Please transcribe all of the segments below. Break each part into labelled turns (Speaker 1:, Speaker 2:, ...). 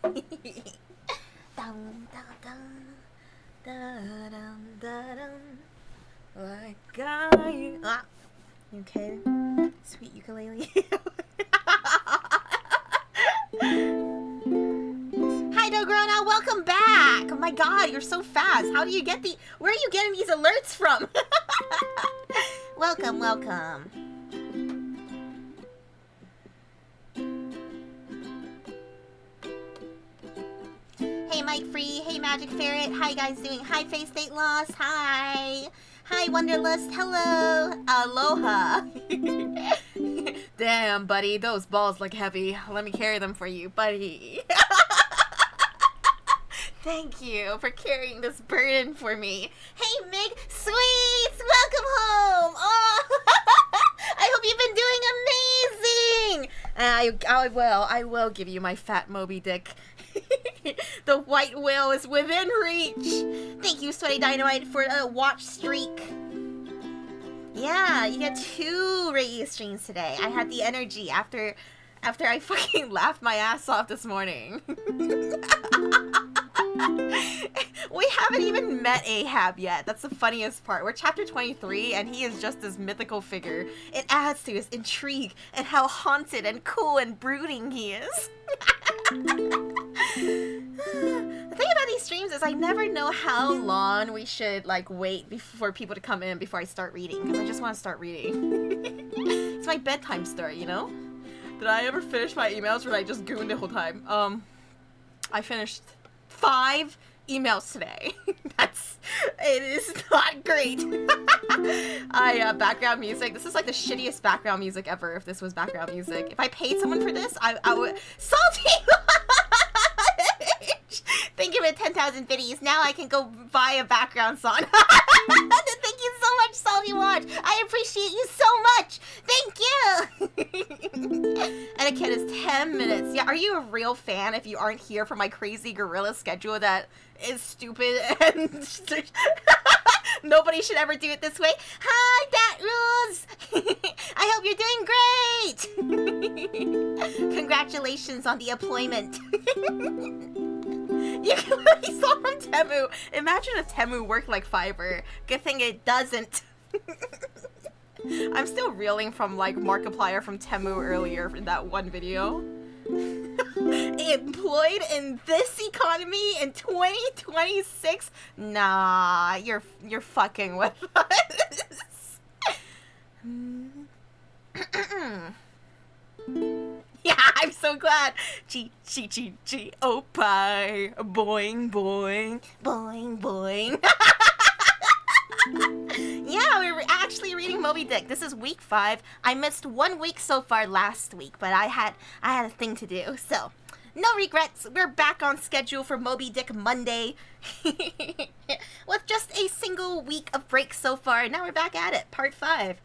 Speaker 1: Dum, dum, dum, dum, dum, dum. Like you. Ah, you okay? Sweet ukulele. Hi, Dogrona. Welcome back. Oh my God, you're so fast. How do you get the? Where are you getting these alerts from? Welcome, welcome. Hey, Mike Free. Hey, Magic Ferret. How you guys doing? Hi, Face State Loss. Hi. Hi, Wonderlust. Hello. Aloha. Damn, buddy. Those balls look heavy. Let me carry them for you, buddy. Thank you for carrying this burden for me. Hey, Mig. Sweets. Welcome home. Oh, I hope you've been doing amazing. I will give you my fat Moby Dick. The white whale is within reach. Thank you, Sweaty Dynamite, for a watch streak. Yeah, you get 2 radio streams today. I had the energy after I fucking laughed my ass off this morning. We haven't even met Ahab yet. That's the funniest part. We're chapter 23, and he is just this mythical figure. It adds to his intrigue and how haunted and cool and brooding he is. The thing about these streams is I never know how long we should like wait for people to come in before I start reading, because I just want to start reading. It's my bedtime story, you know? Did I ever finish my emails, or did I just goon the whole time? I finished 5 emails today. It is not great. Background music. This is like the shittiest background music ever if this was background music. If I paid someone for this, I would. Salty! Thank you for 10,000 biddies. Now I can go buy a background song. Thank you so much, Salty Watch. I appreciate you so much. Thank you. Etiquette is 10 minutes. Yeah, are you a real fan if you aren't here for my crazy gorilla schedule that is stupid and nobody should ever do it this way? Hi, that rules. I hope you're doing great. Congratulations on the employment. You can really saw from Temu. Imagine if Temu worked like Fiverr. Good thing it doesn't. I'm still reeling from like Markiplier from Temu earlier in that one video. Employed in this economy in 2026? Nah, you're fucking with us. Yeah, I'm so glad. G, oh pie. Boing, boing. Boing, boing. Yeah, we're actually reading Moby Dick. This is week 5. I missed 1 week so far last week, but I had a thing to do, so no regrets. We're back on schedule for Moby Dick Monday. With just a single week of break so far, now we're back at it, part 5.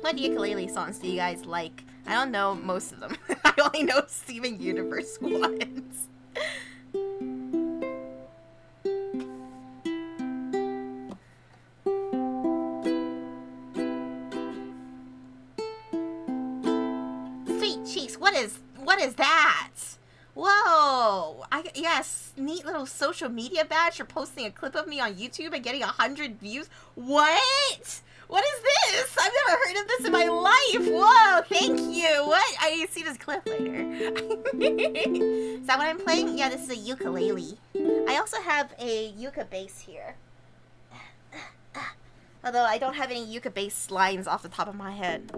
Speaker 1: What ukulele songs do you guys like? I don't know most of them. I only know Steven Universe ones. Sweet cheeks, what is that? Whoa! Yes, neat little social media badge for posting a clip of me on YouTube and getting 100 views. What? What is this? I've never heard of this in my life. Whoa, thank you. What? I need to see this clip later. Is that what I'm playing? Yeah, this is a ukulele. I also have a yuka bass here. Although I don't have any yuka bass lines off the top of my head.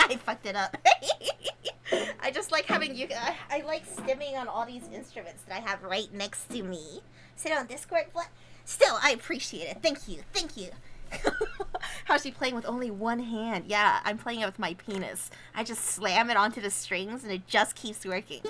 Speaker 1: I fucked it up. I just like having you. I like stimming on all these instruments that I have right next to me. Sit on Discord. What? Still, I appreciate it. Thank you. Thank you. How's she playing with only one hand? Yeah, I'm playing it with my penis. I just slam it onto the strings and it just keeps working.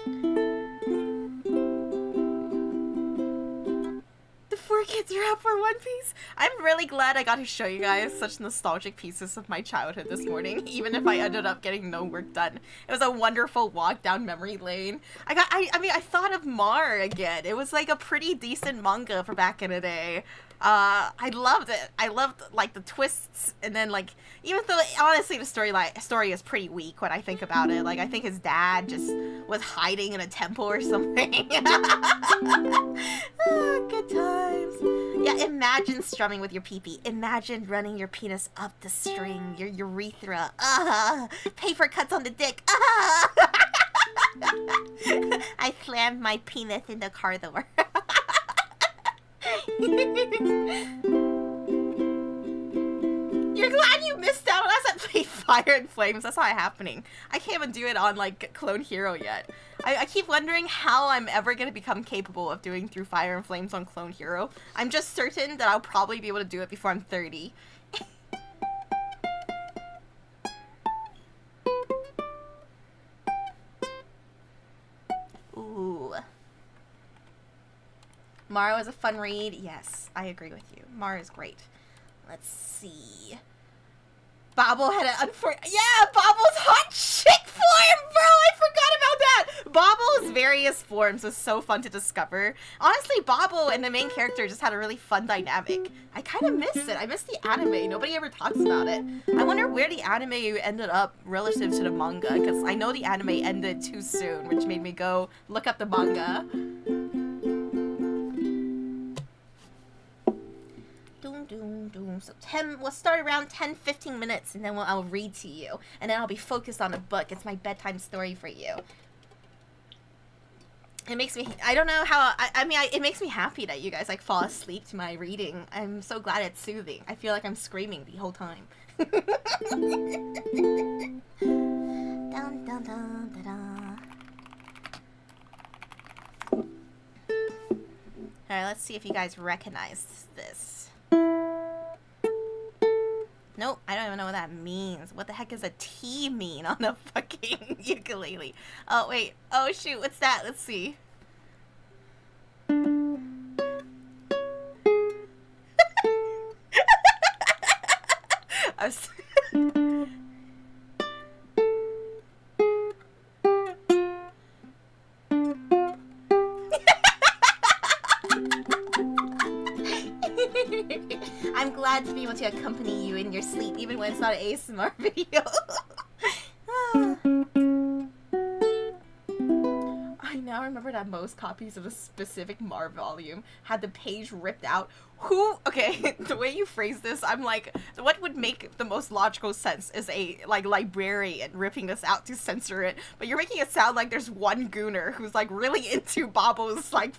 Speaker 1: The fork
Speaker 2: It's a wrap for One Piece. I'm really glad I got to show you guys such nostalgic pieces of my childhood this morning, even if I ended up getting no work done. It was a wonderful walk down memory lane. I mean, I thought of Mar again. It was like a pretty decent manga for back in the day. I loved it. I loved, like, the twists, and then, like, even though, honestly, the story is pretty weak when I think about it. Like, I think his dad just was hiding in a temple or something. Good times. Yeah, imagine strumming with your pee-pee. Imagine running your penis up the string, your urethra. Paper cuts on the dick. I slammed my penis in the car door. You're glad you missed out on us at Play Fire and Flames. That's not happening. I can't even do it on, like, Clone Hero yet. I keep wondering how I'm ever going to become capable of doing Through Fire and Flames on Clone Hero. I'm just certain that I'll probably be able to do it before I'm 30. Ooh. Mara was a fun read. Yes, I agree with you. Mara is great. Let's see. Bobble had an yeah, Bobble's hot chick form, bro! I forgot about that! Bobble's various forms was so fun to discover. Honestly, Bobble and the main character just had a really fun dynamic. I kind of miss it. I miss the anime. Nobody ever talks about it. I wonder where the anime ended up relative to the manga, because I know the anime ended too soon, which made me go look up the manga. So we'll start around 10-15 minutes, and then I'll read to you, and then I'll be focused on a book. It's my bedtime story for you. It makes me, I don't know how, I mean, it makes me happy that you guys, like, fall asleep to my reading. I'm so glad it's soothing. I feel like I'm screaming the whole time. Dun, dun, dun, dun, dun. Alright, let's see if you guys recognize this. Nope, I don't even know what that means. What the heck does a T mean on a fucking ukulele? Oh, wait. Oh, shoot. What's that? Let's see. I'm glad to be able to accompany you in your sleep, even when it's not an ASMR video. I now remember that most copies of a specific Mar volume had the page ripped out. Who? Okay, the way you phrase this, I'm like, what would make the most logical sense is a, like, librarian ripping this out to censor it, but you're making it sound like there's one gooner who's, like, really into Bobo's, like,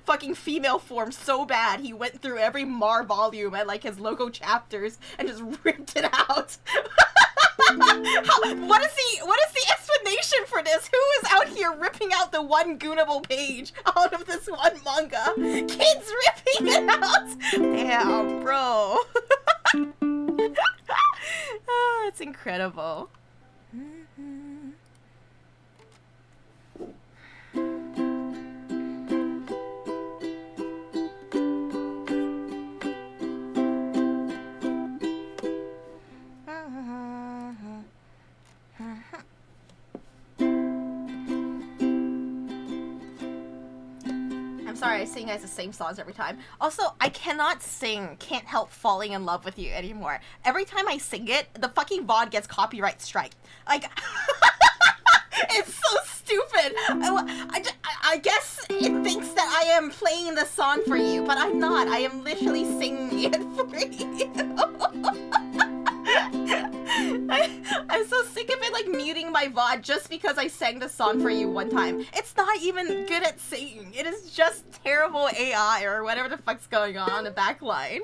Speaker 2: fucking female form so bad he went through every Mar volume at, like, his local chapters and just ripped it out. What is the explanation for this? Who is out here ripping out the one goonable page out of this one manga? Kids ripping it out! Damn, bro. Oh, it's incredible. Sorry, I sing guys the same songs every time. Also, I cannot sing Can't Help Falling in Love with You anymore. Every time I sing it, the fucking VOD gets copyright strike. Like, it's so stupid. I guess it thinks that I am playing the song for you, but I'm not. I am literally singing it for you. I'm so sick of it, like, muting my VOD just because I sang the song for you one time. It's not even good at singing. It is just terrible AI or whatever the fuck's going on the back line.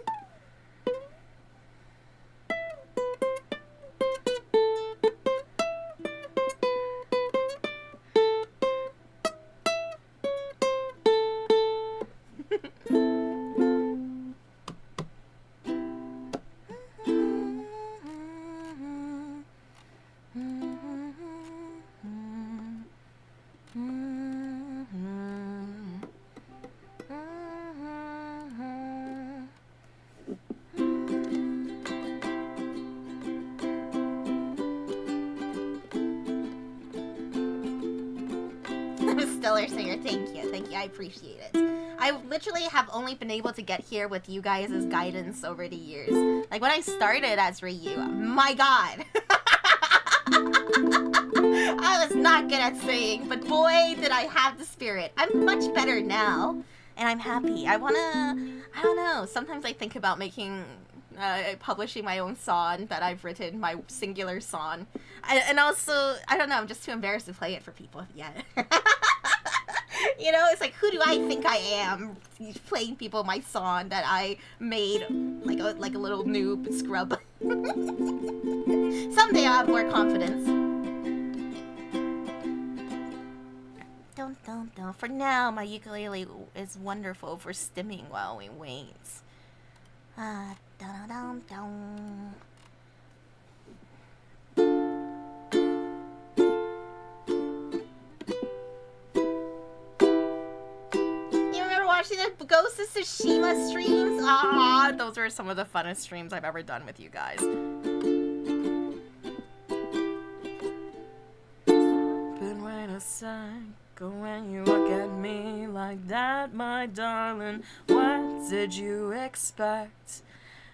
Speaker 1: Killer Singer. Thank you. Thank you. I appreciate it. I literally have only been able to get here with you guys' guidance over the years. Like, when I started as Ryu, my god. I was not good at singing, but boy, did I have the spirit. I'm much better now, and I'm happy. I don't know, sometimes I think about publishing my own song that I've written, my singular song. And also, I don't know, I'm just too embarrassed to play it for people yet. You know, it's like, who do I think I am playing people my song that I made like a little noob scrub? Someday I'll have more confidence. Don't. For now, my ukulele is wonderful for stimming while we wait. Watching the Ghost of Tsushima streams? Ah, those are some of the funnest streams I've ever done with you guys. But wait a sec, when you look at me like that, my darling, what did you expect?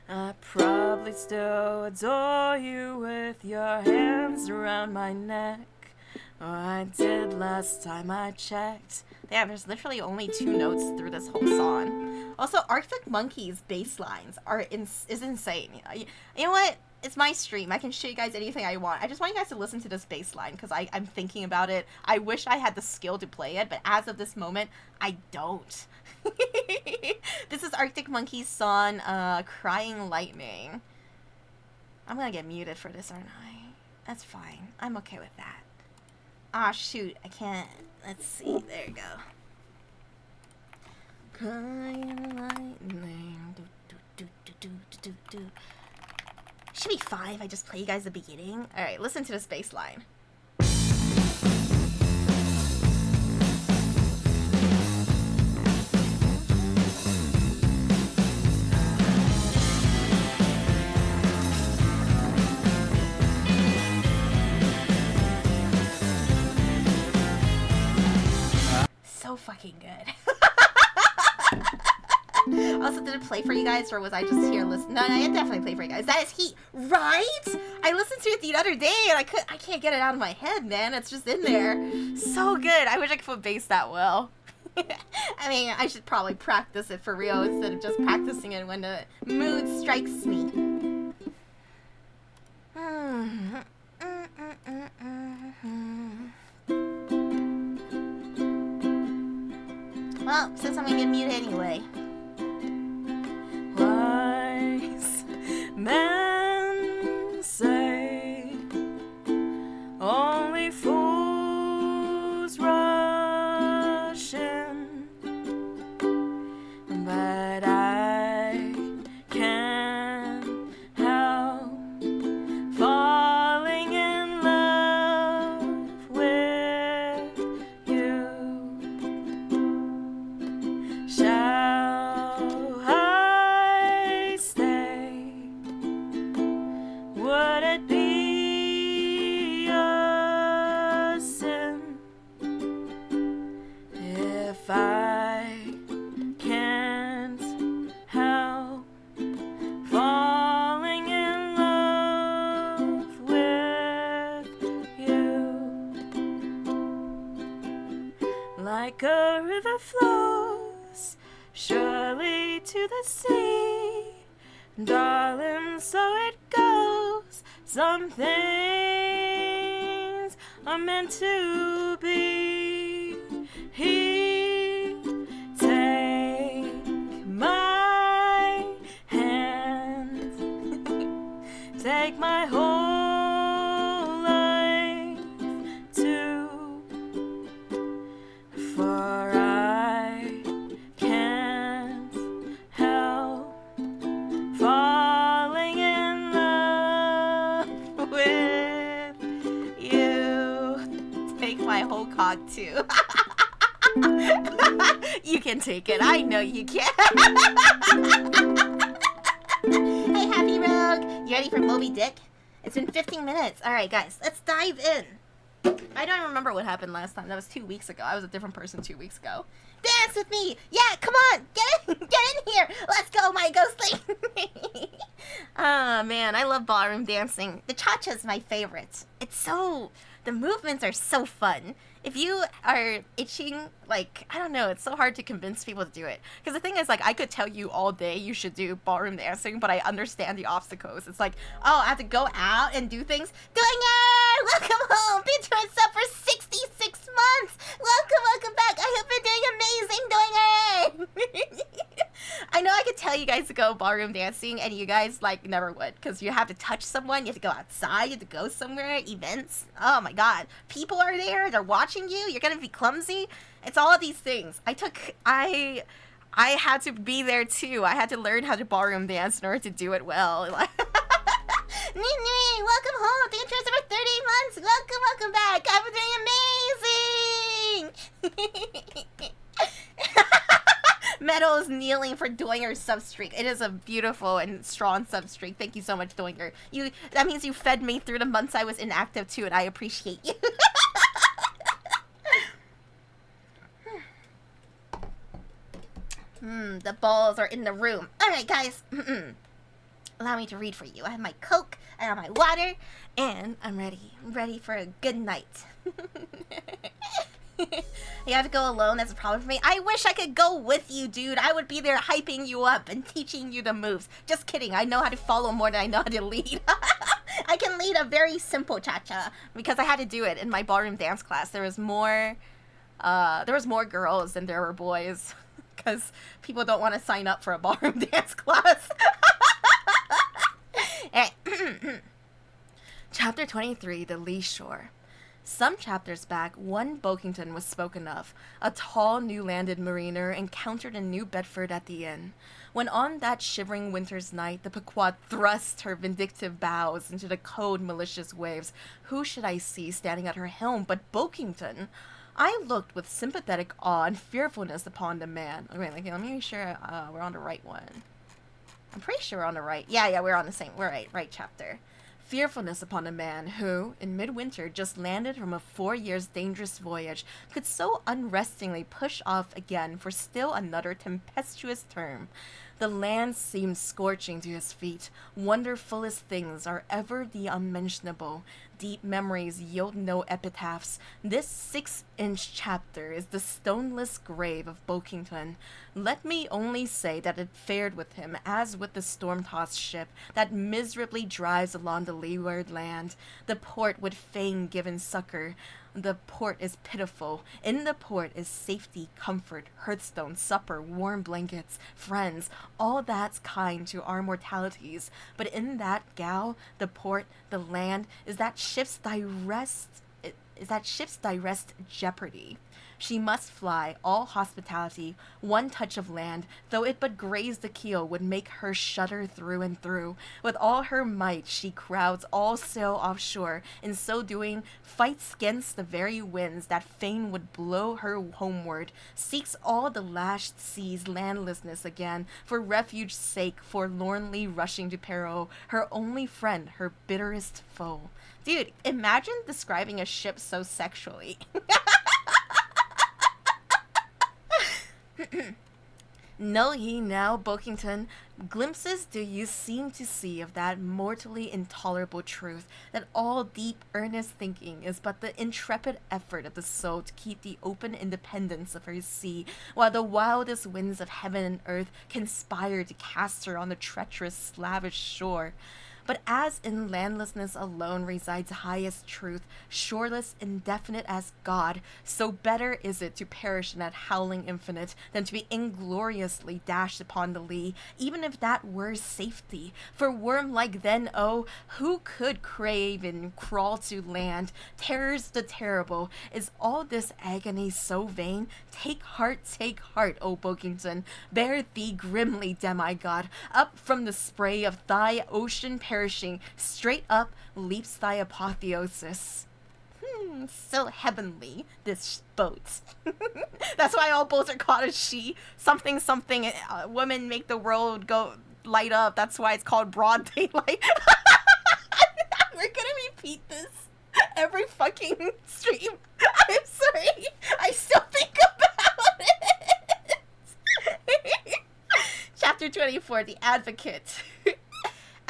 Speaker 1: I probably still adore you with your hands around my neck. Or I did last time I checked. Damn, there's literally only 2 notes through this whole song. Also, Arctic Monkey's bass lines is insane. You know what? It's my stream. I can show you guys anything I want. I just want you guys to listen to this bass line because I'm thinking about it. I wish I had the skill to play it, but as of this moment, I don't. This is Arctic Monkey's song, Crying Lightning. I'm gonna get muted for this, aren't I? That's fine. I'm okay with that. Ah, shoot. I can't. Let's see. There you go. Crying lightning. Should be 5. I just play you guys the beginning. Alright, listen to this bass line. So fucking good. Also, did it play for you guys, or was I just here listening? No, I definitely played for you guys. That is Heat, right? I listened to it the other day, and I can't get it out of my head, man. It's just in there. So good. I wish I could put bass that well. I mean, I should probably practice it for real instead of just practicing it when the mood strikes me. Well, since I'm gonna get muted anyway. Wise men say only fools rush in, but I can't help falling in love with you. Shall I stay? Would it be a sin if I can't help falling in love with you? Like a river flows surely to the sea, darling, so it goes. Some things are meant to be. Take my hand, take my whole life too, for I can't help falling in love with you. Take my whole cock too. You can take it. I know you can. Hey, Happy Rogue. You ready for Moby Dick? It's been 15 minutes. All right, guys, let's dive in.
Speaker 2: I don't remember what happened last time. That was 2 weeks ago. I was a different person 2 weeks ago. Dance with me! Yeah, come on! Get in here! Let's go, my ghostly! Ah, man, I love ballroom dancing. The cha-cha's my favorite. It's so... The movements are so fun. If you are itching, like, I don't know, it's so hard to convince people to do it. Because the thing is, like, I could tell you all day you should do ballroom dancing, but I understand the obstacles. It's like, oh, I have to go out and do things. Doinger! Welcome home! Been to myself for 66 months! Welcome back! I have been doing amazing, Doinger! I know I could tell you guys to go ballroom dancing, and you guys, like, never would. Because you have to touch someone, you have to go outside, you have to go somewhere, events. Oh my god. People are there, they're watching you, you're gonna be clumsy. It's all of these things. I had to be there too. I had to learn how to ballroom dance in order to do it well. Nini, welcome home. Thank you for 30 months. Welcome back. I'm doing amazing. Meadow is kneeling for Doinger's substreak. It is a beautiful and strong substreak. Thank you so much, Doinger. That means you fed me through the months I was inactive too, and I appreciate you. The balls are in the room. Alright, guys. Allow me to read for you. I have my Coke, I have my water, and I'm ready. I'm ready for a good night. You have to go alone, that's a problem for me. I wish I could go with you, dude. I would be there hyping you up and teaching you the moves. Just kidding. I know how to follow more than I know how to lead. I can lead a very simple cha-cha because I had to do it in my ballroom dance class. There was more girls than there were boys because people don't want to sign up for a ballroom dance class. Alright. Chapter 23, The Lee Shore. Some chapters back, one Bokington was spoken of. A tall, new-landed mariner encountered in New Bedford at the inn. When on that shivering winter's night, the Pequod thrust her vindictive bows into the cold, malicious waves, who should I see standing at her helm but Bokington? I looked with sympathetic awe and fearfulness upon the man. Wait, let me make sure we're on the right one. I'm pretty sure we're on the right. Yeah, we're on the same. We're right chapter. Fearfulness upon a man who, in midwinter, just landed from a 4 years dangerous voyage, could so unrestingly push off again for still another tempestuous term. The land seemed scorching to his feet. Wonderfulest things are ever the unmentionable. Deep memories yield no epitaphs. This 6-inch chapter is the stoneless grave of Bokington. Let me only say that it fared with him as with the storm-tossed ship that miserably drives along the leeward land. The port would fain give in succor. The port is pitiful. In the port is safety, comfort, hearthstone, supper, warm blankets, friends, all that's kind to our mortalities. But in that gal, the port, the land, is that ship's direst jeopardy. She must fly, all hospitality, one touch of land, though it but graze the keel, would make her shudder through and through. With all her might she crowds all sail offshore, in so doing fights against the very winds that fain would blow her homeward, seeks all the lashed seas landlessness again, for refuge's sake forlornly rushing to peril, her only friend, her bitterest foe. Dude, imagine describing a ship so sexually. Know ye now, Bokington, glimpses do you seem to see of that mortally intolerable truth, that all deep earnest thinking is but the intrepid effort of the soul to keep the open independence of her sea, while the wildest winds of heaven and earth conspire to cast her on the treacherous slavish shore. But as in landlessness alone resides highest truth, shoreless, indefinite as God, so better is it to perish in that howling infinite than to be ingloriously dashed upon the lee, even if that were safety. For worm-like then, oh, who could crave and crawl to land? Terrors the terrible. Is all this agony so vain? Take heart, O Bokington. Bear thee grimly, demigod. Up from the spray of thy ocean perishing, straight up leaps thy apotheosis. So heavenly, this boat. That's why all boats are called a she. Something, women make the world go light up. That's why it's called broad daylight. We're gonna repeat this every fucking stream. I'm sorry. I still think about it. Chapter 24, The Advocate.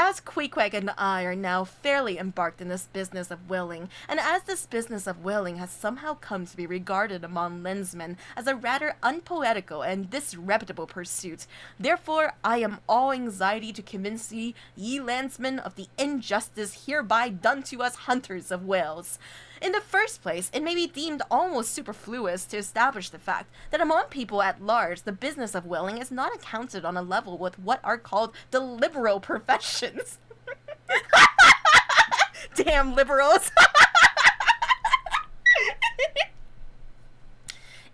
Speaker 2: As Queequeg and I are now fairly embarked in this business of willing, and as this business of willing has somehow come to be regarded among lensmen as a rather unpoetical and disreputable pursuit, therefore I am all anxiety to convince ye landsmen of the injustice hereby done to us hunters of whales. In the first place, it may be deemed almost superfluous to establish the fact that among people at large, the business of whaling is not accounted on a level with what are called the liberal professions. Damn liberals.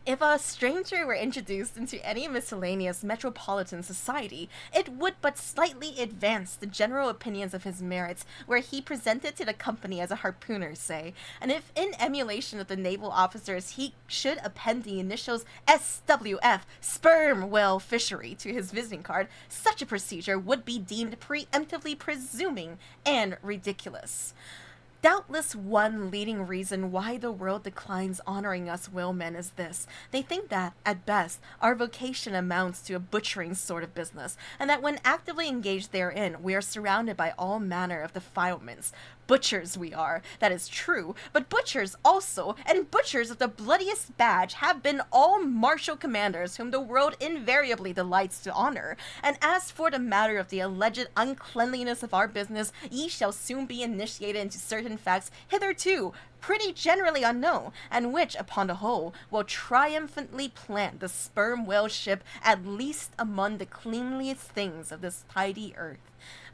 Speaker 2: If a stranger were introduced into any miscellaneous metropolitan society, it would but slightly advance the general opinions of his merits, were he presented to the company as a harpooner, say, and if in emulation of the naval officers he should append the initials SWF, sperm whale fishery, to his visiting card, such a procedure would be deemed preemptively presuming and ridiculous. Doubtless one leading reason why the world declines honoring us whalemen is this. They think that, at best, our vocation amounts to a butchering sort of business, and that when actively engaged therein, we are surrounded by all manner of defilements. Butchers we are, that is true, but butchers also, and butchers of the bloodiest badge, have been all martial commanders whom the world invariably delights to honor. And as for the matter of the alleged uncleanliness of our business, ye shall soon be initiated into certain facts hitherto pretty generally unknown, and which, upon the whole, will triumphantly plant the sperm whale ship at least among the cleanliest things of this tidy earth.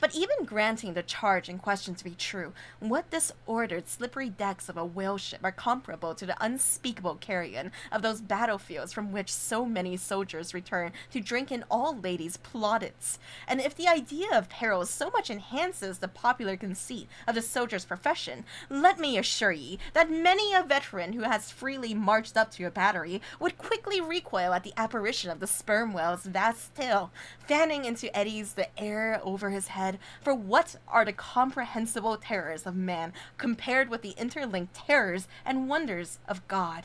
Speaker 2: But even granting the charge in question to be true, what disordered, slippery decks of a whale ship are comparable to the unspeakable carrion of those battlefields from which so many soldiers return to drink in all ladies' plaudits? And if the idea of peril so much enhances the popular conceit of the soldier's profession, let me assure ye that many a veteran who has freely marched up to a battery would quickly recoil at the apparition of the sperm whale's vast tail, fanning into eddies the air over his head. For what are the comprehensible terrors of man compared with the interlinked terrors and wonders of God?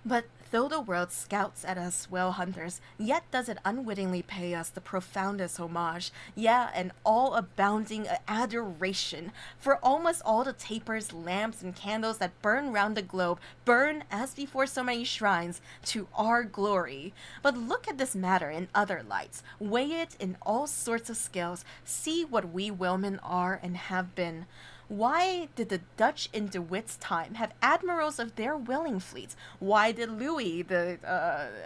Speaker 2: But though the world scouts at us whale hunters, yet does it unwittingly pay us the profoundest homage, yea, and all-abounding adoration, for almost all the tapers, lamps, and candles that burn round the globe burn, as before so many shrines, to our glory. But look at this matter in other lights, weigh it in all sorts of scales, see what we whalemen are and have been. Why did the Dutch in De Witt's time have admirals of their whaling fleets? Why did Louis the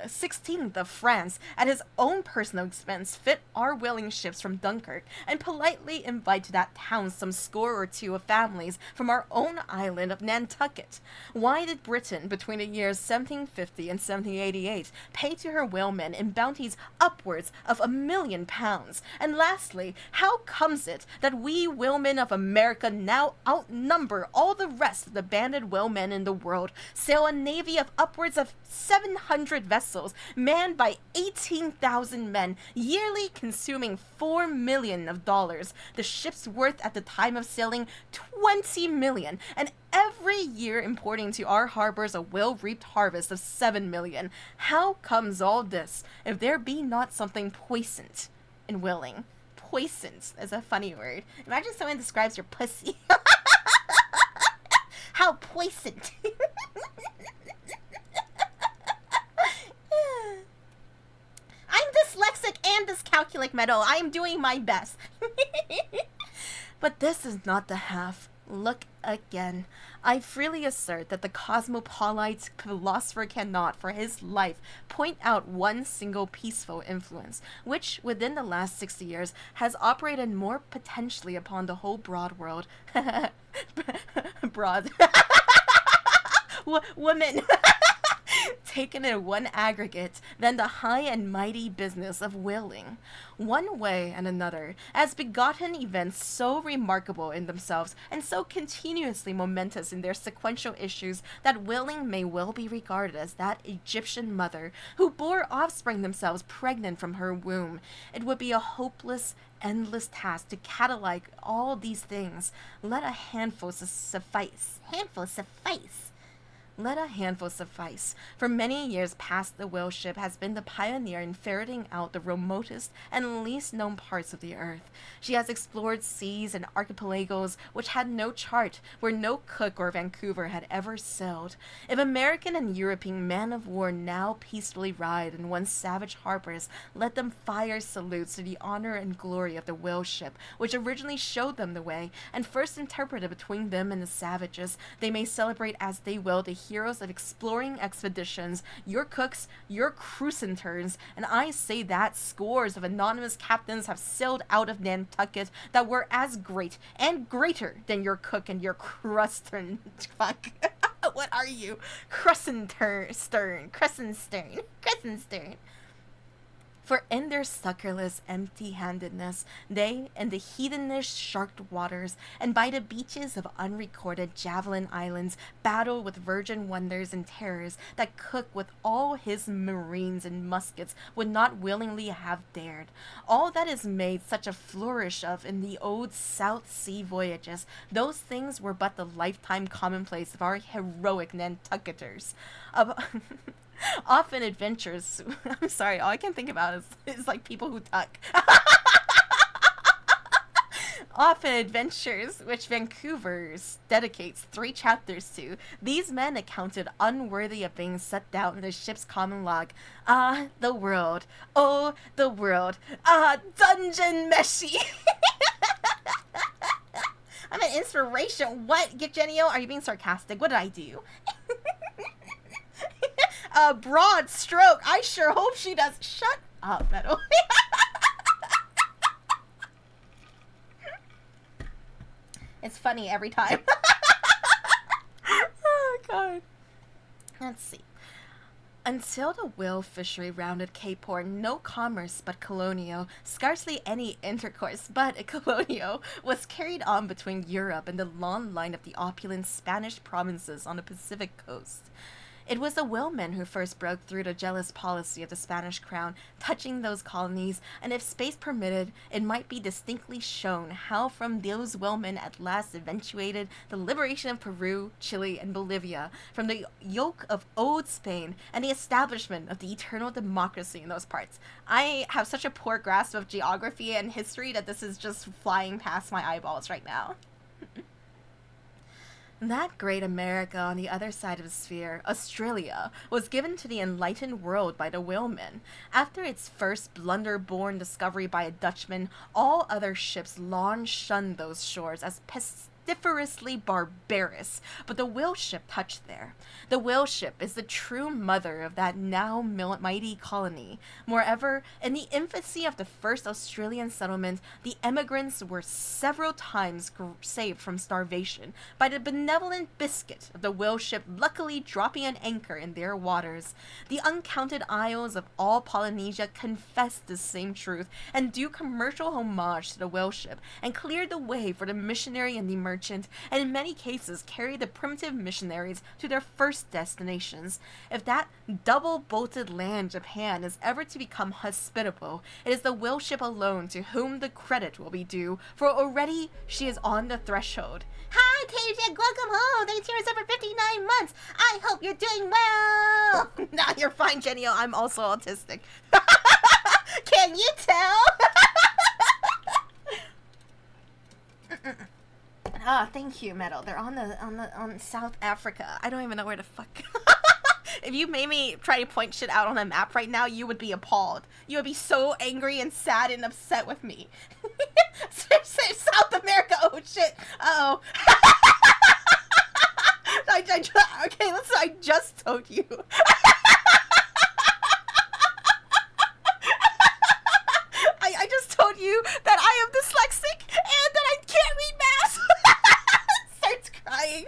Speaker 2: 16th of France, at his own personal expense, fit our whaling ships from Dunkirk, and politely invite to that town some score or two of families from our own island of Nantucket? Why did Britain, between the years 1750 and 1788, pay to her whalemen in bounties upwards of £1,000,000? And lastly, how comes it that we whalemen of America now outnumber all the rest of the banded whalemen in the world, sail a navy of upwards of 700 vessels, manned by 18,000 men, yearly consuming $4 million, the ship's worth at the time of sailing $20 million, and every year importing to our harbors a well-reaped harvest of $7 million? How comes all this, if there be not something puissant in willing? Puissant is a funny word. Imagine someone describes your pussy. How puissant. I'm dyslexic and dyscalculic, Meadow. I am doing my best. But this is not the half. Look again. I freely assert that the cosmopolite philosopher cannot, for his life, point out one single peaceful influence, which, within the last 60 years, has operated more potentially upon the whole broad world. Broad. Women. taken in one aggregate than the high and mighty business of whaling. One way and another has begotten events so remarkable in themselves and so continuously momentous in their sequential issues that whaling may well be regarded as that Egyptian mother who bore offspring themselves pregnant from her womb. It would be a hopeless, endless task to catalog all these things. Let a handful suffice. Let a handful suffice. For many years past, the whale ship has been the pioneer in ferreting out the remotest and least known parts of the earth. She has explored seas and archipelagos which had no chart, where no Cook or Vancouver had ever sailed. If American and European man of war now peacefully ride in one savage harbors, let them fire salutes to the honor and glory of the whale ship, which originally showed them the way, and first interpreted between them and the savages. They may celebrate as they will the heroes of exploring expeditions, your cooks, your cruisenters, and I say that scores of anonymous captains have sailed out of Nantucket that were as great and greater than your cook and your crustern. Fuck. What are you? Crescent stern. For in their succorless empty-handedness, they, in the heathenish sharked waters, and by the beaches of unrecorded javelin islands, battle with virgin wonders and terrors that Cook with all his marines and muskets would not willingly have dared. All that is made such a flourish of in the old South Sea voyages, those things were but the lifetime commonplace of our heroic Nantucketers. Often adventures, I'm sorry, all I can think about is like people who tuck. Often adventures, which Vancouver's dedicates 3 chapters to, these men accounted unworthy of being set down in the ship's common log. Ah, the world. Oh, the world. Ah, Dungeon Meshi. I'm an inspiration. What, Genio? Are you being sarcastic? What did I do? A broad stroke. I sure hope she does. Shut up, Metal. It's funny every time. Oh, God. Let's see. Until the whale fishery rounded Cape Horn, no commerce but colonial, scarcely any intercourse but colonial, was carried on between Europe and the long line of the opulent Spanish provinces on the Pacific coast. It was the whalemen who first broke through the jealous policy of the Spanish crown, touching those colonies, and if space permitted, it might be distinctly shown how from those whalemen at last eventuated the liberation of Peru, Chile, and Bolivia, from the yoke of old Spain, and the establishment of the eternal democracy in those parts. I have such a poor grasp of geography and history that this is just flying past my eyeballs right now. That great America on the other side of the sphere, Australia, was given to the enlightened world by the whalemen. After its first blunder-born discovery by a Dutchman, all other ships long shunned those shores as pestiferously barbarous, but the whale ship touched there. The whale ship is the true mother of that now mighty colony. Moreover, in the infancy of the first Australian settlement, the emigrants were several times saved from starvation by the benevolent biscuit of the whale ship luckily dropping an anchor in their waters. The uncounted isles of all Polynesia confessed the same truth and do commercial homage to the whale ship, and cleared the way for the missionary and the merchant, and in many cases carried the primitive missionaries to their first destinations. If that double-bolted land Japan is ever to become hospitable, it is the whale ship alone to whom the credit will be due, for already she is on the threshold.
Speaker 1: Hi, KJ, welcome home. Thanks for 59 months. I hope you're doing well.
Speaker 2: Nah, you're fine, Genio. I'm also autistic.
Speaker 1: Can you tell?
Speaker 2: Ah, thank you, Metal. They're on South Africa. I don't even know where the fuck. If you made me try to point shit out on a map right now, you would be appalled. You would be so angry and sad and upset with me. South America. Oh shit. Uh-oh. Okay, listen. I just told you. I just told you that I am dyslexic and that I can't read math. Starts crying.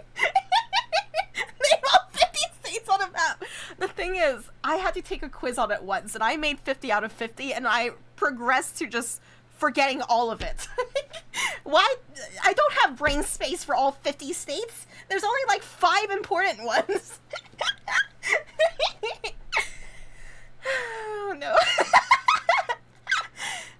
Speaker 2: Name all 50 states on a map. The thing is, I had to take a quiz on it once, and I made 50 out of 50, and I progressed to just forgetting all of it. Why? I don't have brain space for all 50 states. There's only like 5 important ones. Oh, no.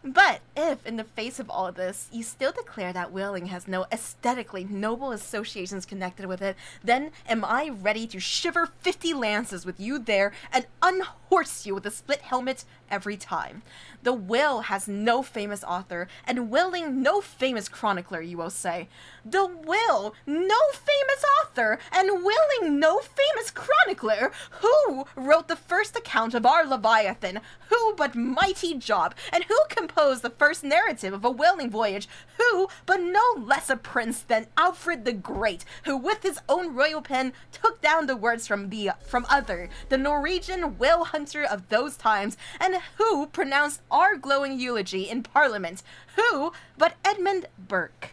Speaker 2: But if, in the face of all of this, you still declare that whaling has no aesthetically noble associations connected with it, then am I ready to shiver 50 lances with you there and unhorse you with a split helmet every time. The whale has no famous author, and whaling no famous chronicler, you will say. The whale no famous author, and whaling no famous chronicler. Who wrote the first account of our Leviathan? Who but mighty Job? And who composed the first narrative of a whaling voyage? Who but no less a prince than Alfred the Great, who with his own royal pen took down the words from Other, the Norwegian whale hunter of those times, and who pronounced our glowing eulogy in Parliament? Who but Edmund Burke?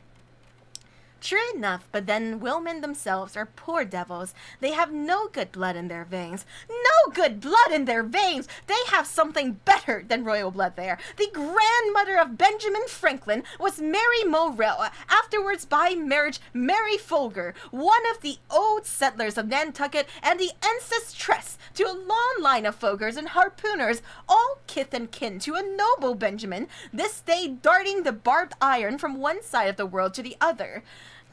Speaker 2: True enough, but then whalemen themselves are poor devils. They have no good blood in their veins. No good blood in their veins! They have something better than royal blood there. The grandmother of Benjamin Franklin was Mary Morell, afterwards by marriage Mary Folger, one of the old settlers of Nantucket and the ancestress to a long line of Folgers and harpooners, all kith and kin to a noble Benjamin, this day darting the barbed iron from one side of the world to the other.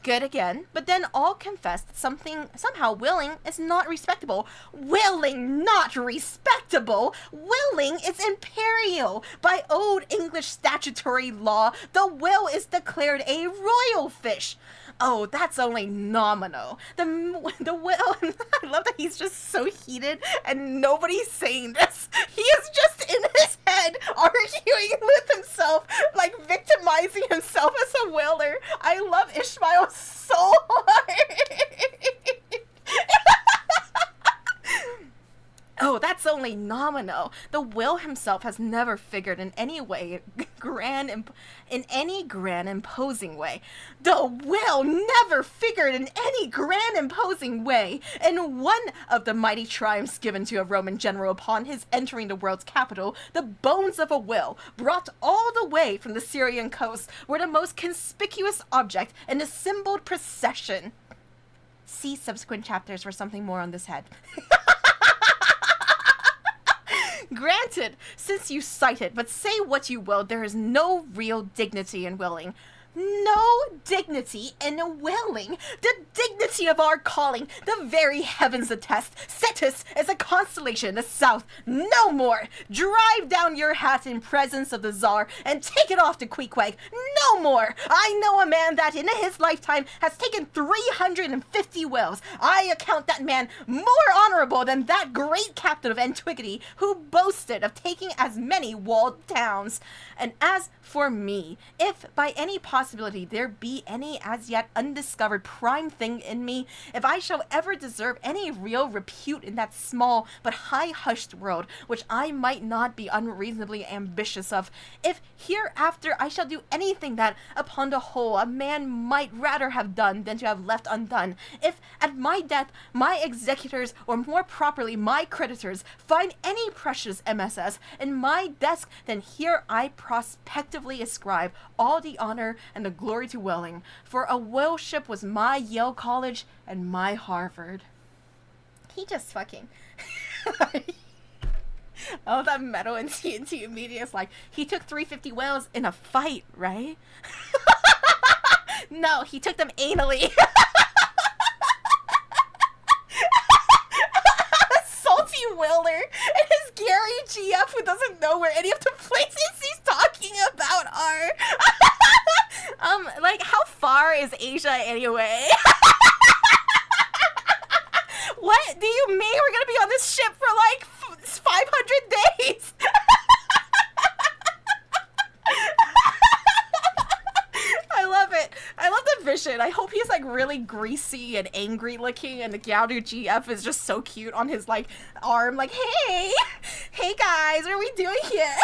Speaker 2: Good again, but then all confessed somehow whaling is not respectable. Whaling not respectable? Whaling is imperial. By old English statutory law, the whale is declared a royal fish. Oh, that's only nominal. The whale, I love that he's just so heated and nobody's saying this. He is just in his head arguing with himself, like victimizing himself as a whaler. I love Ishmael so hard. Oh, that's only nominal. The whale himself has never figured in any way in any grand imposing way. The whale never figured in any grand imposing way. In one of the mighty triumphs given to a Roman general upon his entering the world's capital, the bones of a whale, brought all the way from the Syrian coast, were the most conspicuous object in the assembled procession. See subsequent chapters for something more on this head. Granted, since you cite it, but say what you will, there is no real dignity in whaling. No dignity in whaling. The dignity of our calling, the very heavens attest. Cetus is a constellation in the south. No more. Drive down your hat in presence of the Tsar and take it off to Queequeg. No more. I know a man that in his lifetime has taken 350 whales. I account that man more honorable than that great captain of antiquity who boasted of taking as many walled towns. And as for me, if by any possibility there be any as yet undiscovered prime thing in me, if I shall ever deserve any real repute in that small but high-hushed world, which I might not be unreasonably ambitious of, if hereafter I shall do anything that, upon the whole, a man might rather have done than to have left undone, if at my death my executors, or more properly my creditors, find any precious MSS in my desk, then here I prospectively ascribe all the honor and the glory to whaling, for a whale ship was my Yale College and my Harvard. He just fucking... Oh, that metal in TNT media is like, he took 350 whales in a fight, right? No, he took them anally. Salty Whaler and his Gary GF who doesn't know where any of the places he's talking about are. Like, how far is Asia anyway? What do you mean we're gonna be on this ship for like 500 days? I love it. I love the vision. I hope he's like really greasy and angry looking, and the Gyaru GF is just so cute on his like arm, like, hey guys, what are we doing here?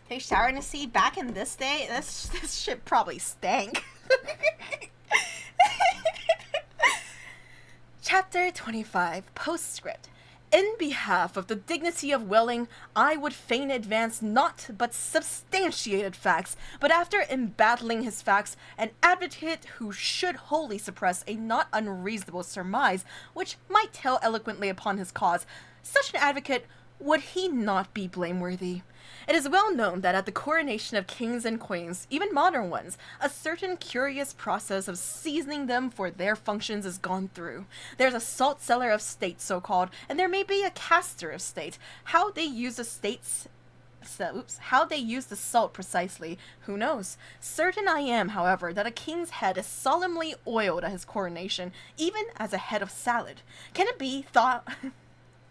Speaker 2: Hey, Sharon, to see back in this day, this ship probably stank. Chapter 25, Postscript. In behalf of the dignity of willing, I would fain advance not but substantiated facts, but after embattling his facts, an advocate who should wholly suppress a not unreasonable surmise, which might tell eloquently upon his cause, such an advocate would he not be blameworthy? It is well known that at the coronation of kings and queens, even modern ones, a certain curious process of seasoning them for their functions is gone through. There's a salt cellar of state, so-called, and there may be a caster of state. How they use the salt precisely, who knows? Certain I am, however, that a king's head is solemnly oiled at his coronation, even as a head of salad. Can it be thought...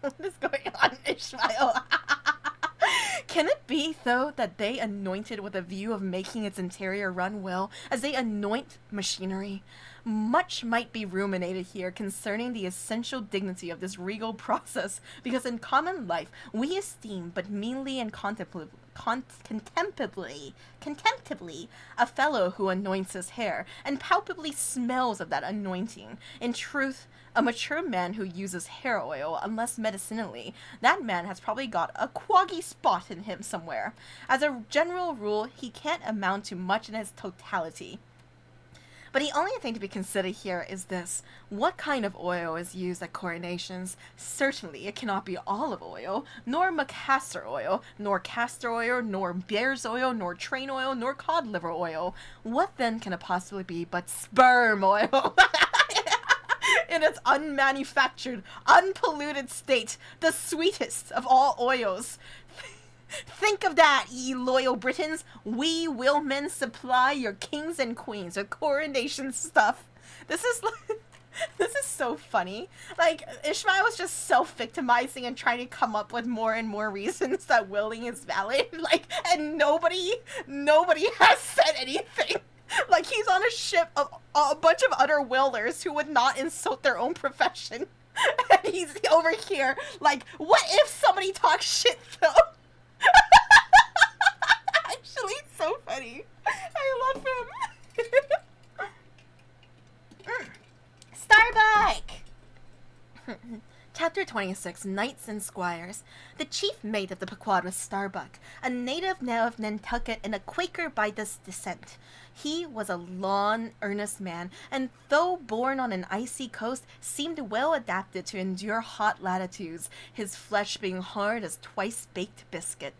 Speaker 2: What is going on, Ishmael? Can it be, though, that they anoint it with a view of making its interior run well, as they anoint machinery? Much might be ruminated here concerning the essential dignity of this regal process, because in common life we esteem but meanly and contemptibly a fellow who anoints his hair, and palpably smells of that anointing. In truth, a mature man who uses hair oil, unless medicinally, that man has probably got a quaggy spot in him somewhere. As a general rule, he can't amount to much in his totality. But the only thing to be considered here is this. What kind of oil is used at coronations? Certainly it cannot be olive oil, nor macassar oil, nor castor oil, nor bear's oil, nor train oil, nor cod liver oil. What then can it possibly be but sperm oil? In its unmanufactured, unpolluted state, the sweetest of all oils. Think of that, ye loyal Britons. We will men supply your kings and queens with coronation stuff. This is so funny. Like, Ishmael was just self-victimizing and trying to come up with more and more reasons that willing is valid. Like, and nobody has said anything. Like, he's on a ship of a bunch of utter willers who would not insult their own profession. And he's over here, like, what if somebody talks shit, though? Actually, it's so funny. I love him. Starbuck! Chapter 26, Knights and Squires. The chief mate of the Pequod was Starbuck, a native of Nantucket and a Quaker by descent. He was a long, earnest man, and though born on an icy coast, seemed well adapted to endure hot latitudes, his flesh being hard as twice-baked biscuit.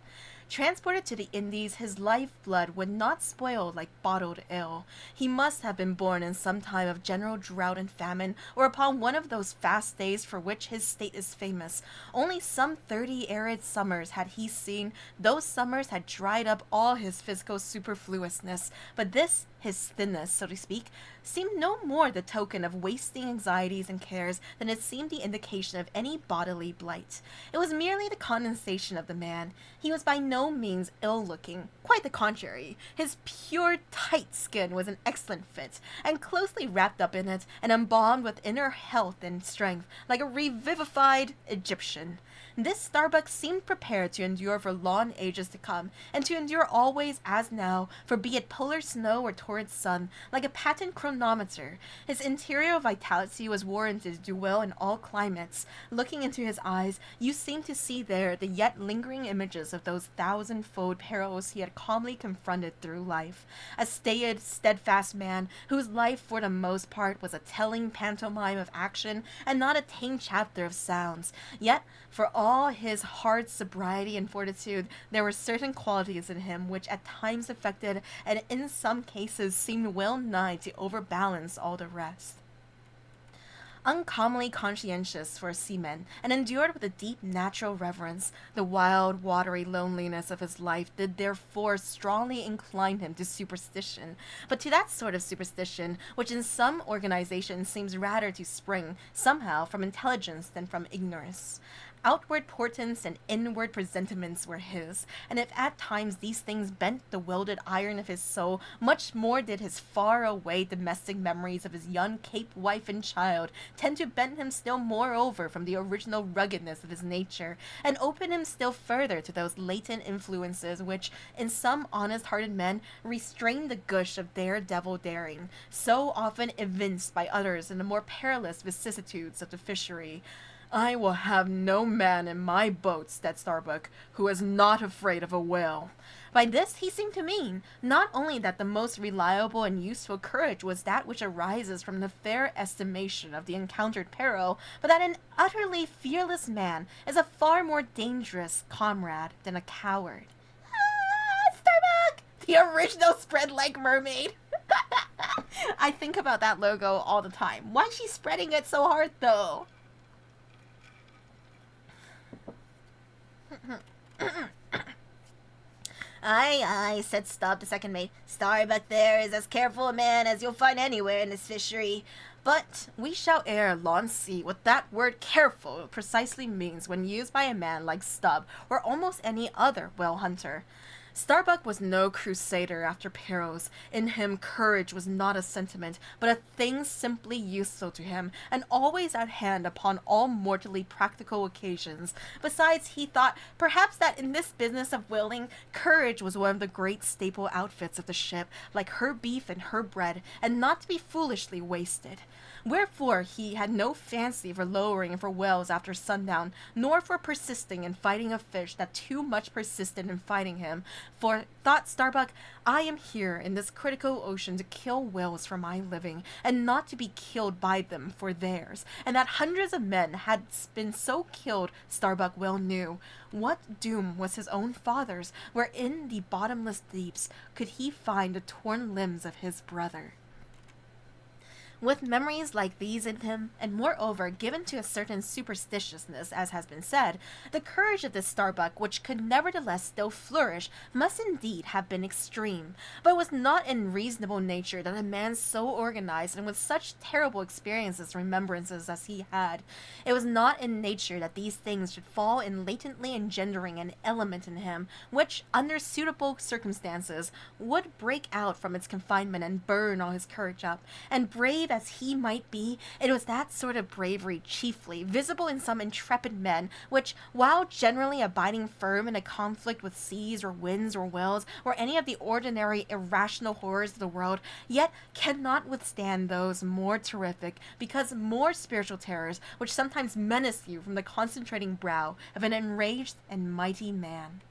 Speaker 2: Transported to the Indies, his lifeblood would not spoil like bottled ale. He must have been born in some time of general drought and famine, or upon one of those fast days for which his state is famous. Only some 30 arid summers had he seen. Those summers had dried up all his physical superfluousness, but this, his thinness, so to speak, seemed no more the token of wasting anxieties and cares than it seemed the indication of any bodily blight. It was merely the condensation of the man. He was by no means ill-looking. Quite the contrary. His pure, tight skin was an excellent fit, and closely wrapped up in it, and embalmed with inner health and strength, like a revivified Egyptian. This Starbuck seemed prepared to endure for long ages to come, and to endure always as now, for be it polar snow or torrid sun, like a patent chronometer. His interior vitality was warranted to do well in all climates. Looking into his eyes, you seemed to see there the yet lingering images of those thousand-fold perils he had calmly confronted through life. A staid, steadfast man, whose life for the most part was a telling pantomime of action, and not a tame chapter of sounds. Yet, for all his hard sobriety and fortitude, there were certain qualities in him which at times affected, and in some cases seemed well nigh to overbalance all the rest. Uncommonly conscientious for a seaman, and endured with a deep natural reverence, the wild, watery loneliness of his life did therefore strongly incline him to superstition, but to that sort of superstition which in some organizations seems rather to spring, somehow, from intelligence than from ignorance. Outward portents and inward presentiments were his, and if at times these things bent the welded iron of his soul, much more did his far-away domestic memories of his young Cape wife and child tend to bend him still more over from the original ruggedness of his nature, and open him still further to those latent influences which, in some honest-hearted men, restrain the gush of daredevil daring, so often evinced by others in the more perilous vicissitudes of the fishery. I will have no man in my boat, said Starbuck, who is not afraid of a whale. By this he seemed to mean, not only that the most reliable and useful courage was that which arises from the fair estimation of the encountered peril, but that an utterly fearless man is a far more dangerous comrade than a coward. Ah, Starbuck! The original spread-leg mermaid! I think about that logo all the time. Why is she spreading it so hard, though? Aye, aye, said Stubb, the second mate. Starbuck there is as careful a man as you'll find anywhere in this fishery. But we shall ere long see what that word careful precisely means when used by a man like Stubb, or almost any other whale hunter. Starbuck was no crusader after perils. In him courage was not a sentiment, but a thing simply useful to him, and always at hand upon all mortally practical occasions. Besides, he thought perhaps that in this business of whaling, courage was one of the great staple outfits of the ship, like her beef and her bread, and not to be foolishly wasted. Wherefore he had no fancy for lowering for whales after sundown, nor for persisting in fighting a fish that too much persisted in fighting him. For, thought Starbuck, I am here in this critical ocean to kill whales for my living, and not to be killed by them for theirs, and that hundreds of men had been so killed, Starbuck well knew. What doom was his own father's, where in the bottomless deeps could he find the torn limbs of his brother? With memories like these in him, and moreover given to a certain superstitiousness, as has been said, the courage of this Starbuck, which could nevertheless still flourish, must indeed have been extreme. But it was not in reasonable nature that a man so organized and with such terrible experiences and remembrances as he had. It was not in nature that these things should fall in latently engendering an element in him, which, under suitable circumstances, would break out from its confinement and burn all his courage up, and brave as he might be, it was that sort of bravery chiefly, visible in some intrepid men, which, while generally abiding firm in a conflict with seas or winds or wells, or any of the ordinary irrational horrors of the world, yet cannot withstand those more terrific, because more spiritual terrors, which sometimes menace you from the concentrating brow of an enraged and mighty man.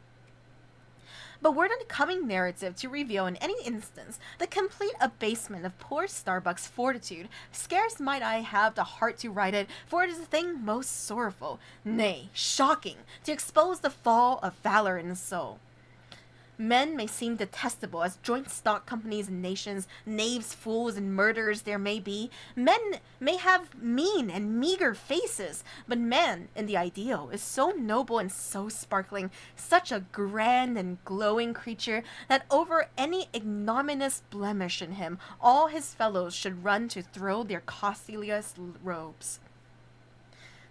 Speaker 2: But were the coming narrative to reveal in any instance the complete abasement of poor Starbuck's fortitude, scarce might I have the heart to write it, for it is a thing most sorrowful, nay, shocking, to expose the fall of valor in the soul. Men may seem detestable as joint stock companies and nations, knaves, fools, and murderers there may be. Men may have mean and meager faces, but man, in the ideal, is so noble and so sparkling, such a grand and glowing creature, that over any ignominious blemish in him, all his fellows should run to throw their costliest robes.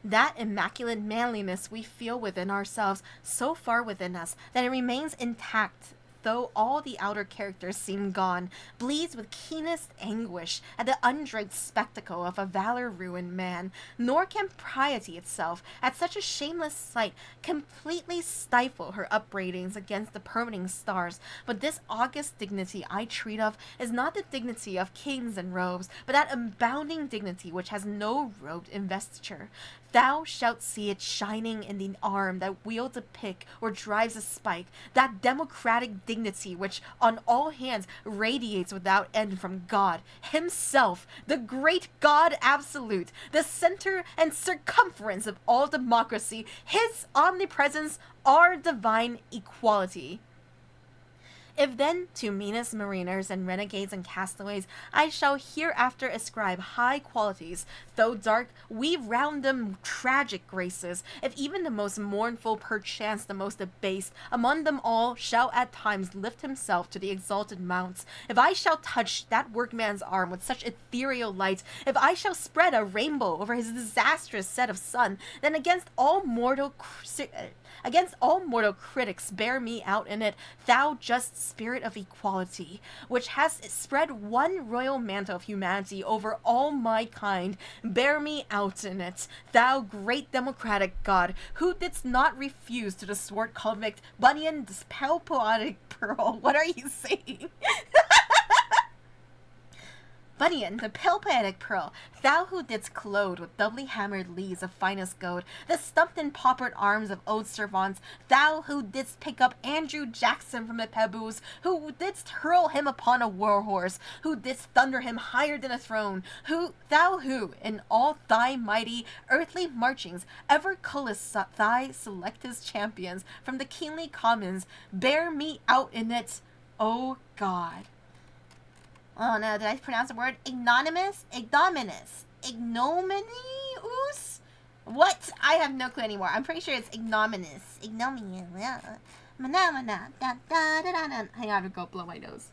Speaker 2: That immaculate manliness we feel within ourselves, so far within us, that it remains intact, though all the outer characters seem gone, bleeds with keenest anguish at the undraped spectacle of a valor-ruined man, nor can piety itself, at such a shameless sight, completely stifle her upbraidings against the permitting stars. But this august dignity I treat of is not the dignity of kings and robes, but that abounding dignity which has no robed investiture. Thou shalt see it shining in the arm that wields a pick or drives a spike, that democratic dignity which on all hands radiates without end from God himself, the great God absolute, the center and circumference of all democracy, his omnipresence, our divine equality. If then to meanest mariners and renegades and castaways I shall hereafter ascribe high qualities, though dark, weave round them tragic graces, if even the most mournful, perchance the most abased, among them all shall at times lift himself to the exalted mounts, if I shall touch that workman's arm with such ethereal light, if I shall spread a rainbow over his disastrous set of sun, then against all mortal critics bear me out in it, thou just spirit of equality, which hast spread one royal mantle of humanity over all my kind, bear me out in it, thou great democratic God, who didst not refuse to the sword convict Bunyan this palpotic pearl. What are you saying? Bunyan, the pale-poetic pearl, thou who didst clothe with doubly hammered leaves of finest gold the stumped and paupered arms of old servants, thou who didst pick up Andrew Jackson from the peboos, who didst hurl him upon a war horse, who didst thunder him higher than a throne, thou who, in all thy mighty earthly marchings, ever cullest thy selectest champions from the kingly commons, bear me out in it, O God. Oh no, did I pronounce the word? Ignominious? Ignominious. Ignominious? What? I have no clue anymore. I'm pretty sure it's ignominious. Ignominious. Hang on, I have to go blow my nose.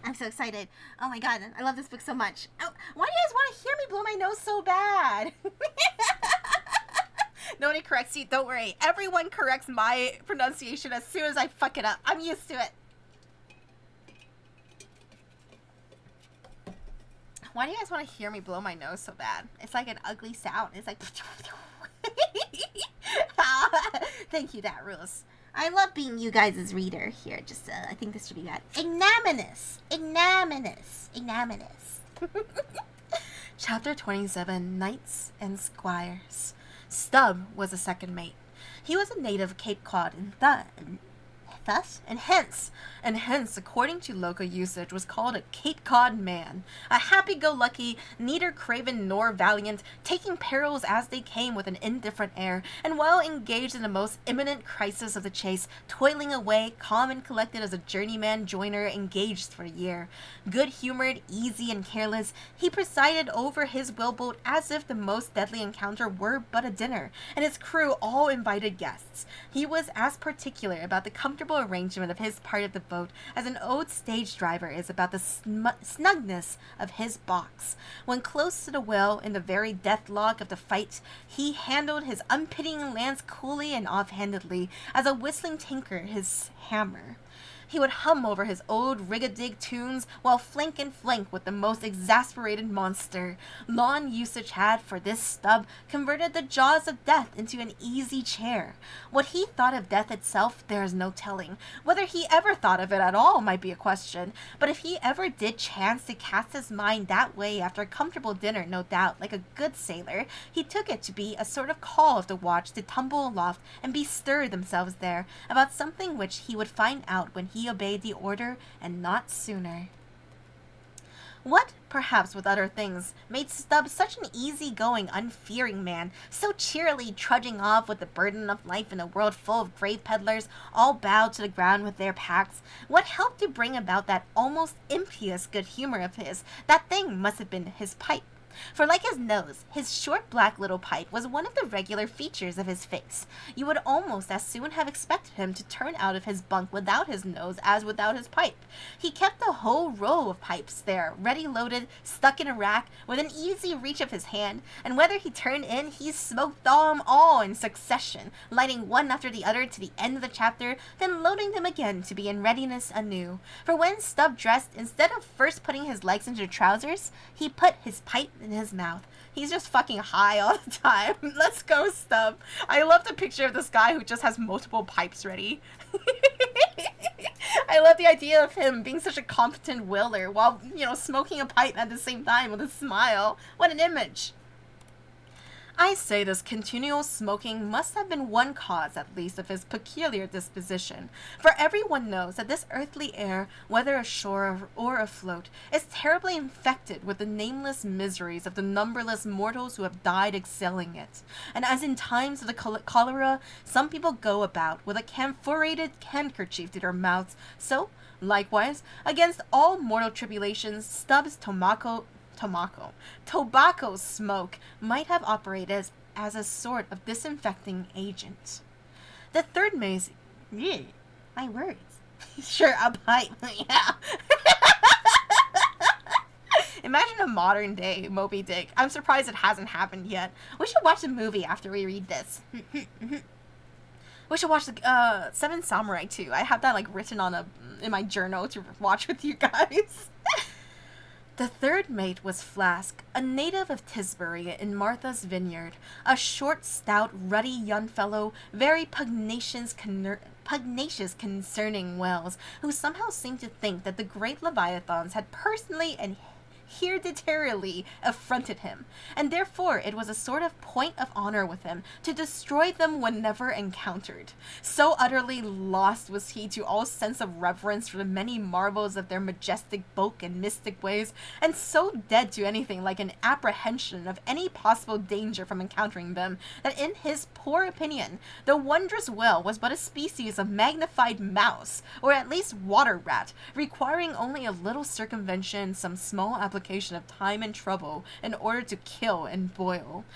Speaker 2: I'm so excited. Oh my god, I love this book so much. Oh, why do you guys want to hear me blow my nose so bad? Nobody corrects you, don't worry. Everyone corrects my pronunciation as soon as I fuck it up. I'm used to it. Why do you guys want to hear me blow my nose so bad? It's like an ugly sound. It's like... Thank you, that rules. I love being you guys' reader here. Just, I think this should be bad. Ignominious. Ignominious. Ignominious. Chapter 27, Knights and Squires. Stubb was a second mate. He was a native of Cape Cod, and hence, according to local usage, was called a Cape Cod man, a happy-go-lucky, neither craven nor valiant, taking perils as they came with an indifferent air, and while engaged in the most imminent crisis of the chase, toiling away, calm and collected as a journeyman joiner engaged for a year. Good-humored, easy, and careless, he presided over his whaleboat as if the most deadly encounter were but a dinner, and his crew all invited guests. He was as particular about the comfortable arrangement of his part of the boat as an old stage driver is about the snugness of his box. When close to the whale in the very deathlock of the fight, he handled his unpitying lance coolly and offhandedly as a whistling tinker his hammer. He would hum over his old rig-a-dig tunes while flank and flank with the most exasperated monster. Long usage had, for this Stubb, converted the jaws of death into an easy chair. What he thought of death itself, there is no telling. Whether he ever thought of it at all might be a question, but if he ever did chance to cast his mind that way after a comfortable dinner, no doubt, like a good sailor, he took it to be a sort of call of the watch to tumble aloft and bestir themselves there about something which he would find out when he obeyed the order, and not sooner. What, perhaps with other things, made Stubb such an easy-going, unfearing man, so cheerily trudging off with the burden of life in a world full of grave peddlers, all bowed to the ground with their packs? What helped to bring about that almost impious good humor of his? That thing must have been his pipe. For like his nose, his short black little pipe was one of the regular features of his face. You would almost as soon have expected him to turn out of his bunk without his nose as without his pipe. He kept a whole row of pipes there, ready loaded, stuck in a rack, within easy reach of his hand, and whether he turned in, he smoked them all in succession, lighting one after the other to the end of the chapter, then loading them again to be in readiness anew. For when Stubb dressed, instead of first putting his legs into trousers, he put his pipe in his mouth. He's just fucking high all the time. Let's go, Stubb. I love the picture of this guy who just has multiple pipes ready. I love the idea of him being such a competent whaler while, smoking a pipe at the same time with a smile. What an image. I say this continual smoking must have been one cause, at least, of his peculiar disposition, for everyone knows that this earthly air, whether ashore or afloat, is terribly infected with the nameless miseries of the numberless mortals who have died exhaling it. And as in times of the cholera, some people go about with a camphorated handkerchief to their mouths, so, likewise, against all mortal tribulations, Stubbs' tobacco smoke might have operated as a sort of disinfecting agent. The third maze, my words. Sure, a pipe, yeah. Imagine a modern day Moby Dick. I'm surprised it hasn't happened yet. We should watch the movie after we read this. We should watch the Seven Samurai too. I have that like written on in my journal to watch with you guys. The third mate was Flask, a native of Tisbury in Martha's Vineyard, a short, stout, ruddy young fellow, very pugnacious concerning whales, who somehow seemed to think that the great leviathans had personally and hereditarily affronted him, and therefore it was a sort of point of honor with him to destroy them whenever encountered. So utterly lost was he to all sense of reverence for the many marvels of their majestic bulk and mystic ways, and so dead to anything like an apprehension of any possible danger from encountering them, that in his poor opinion, the wondrous whale was but a species of magnified mouse, or at least water rat, requiring only a little circumvention, some small application of time and trouble in order to kill and boil.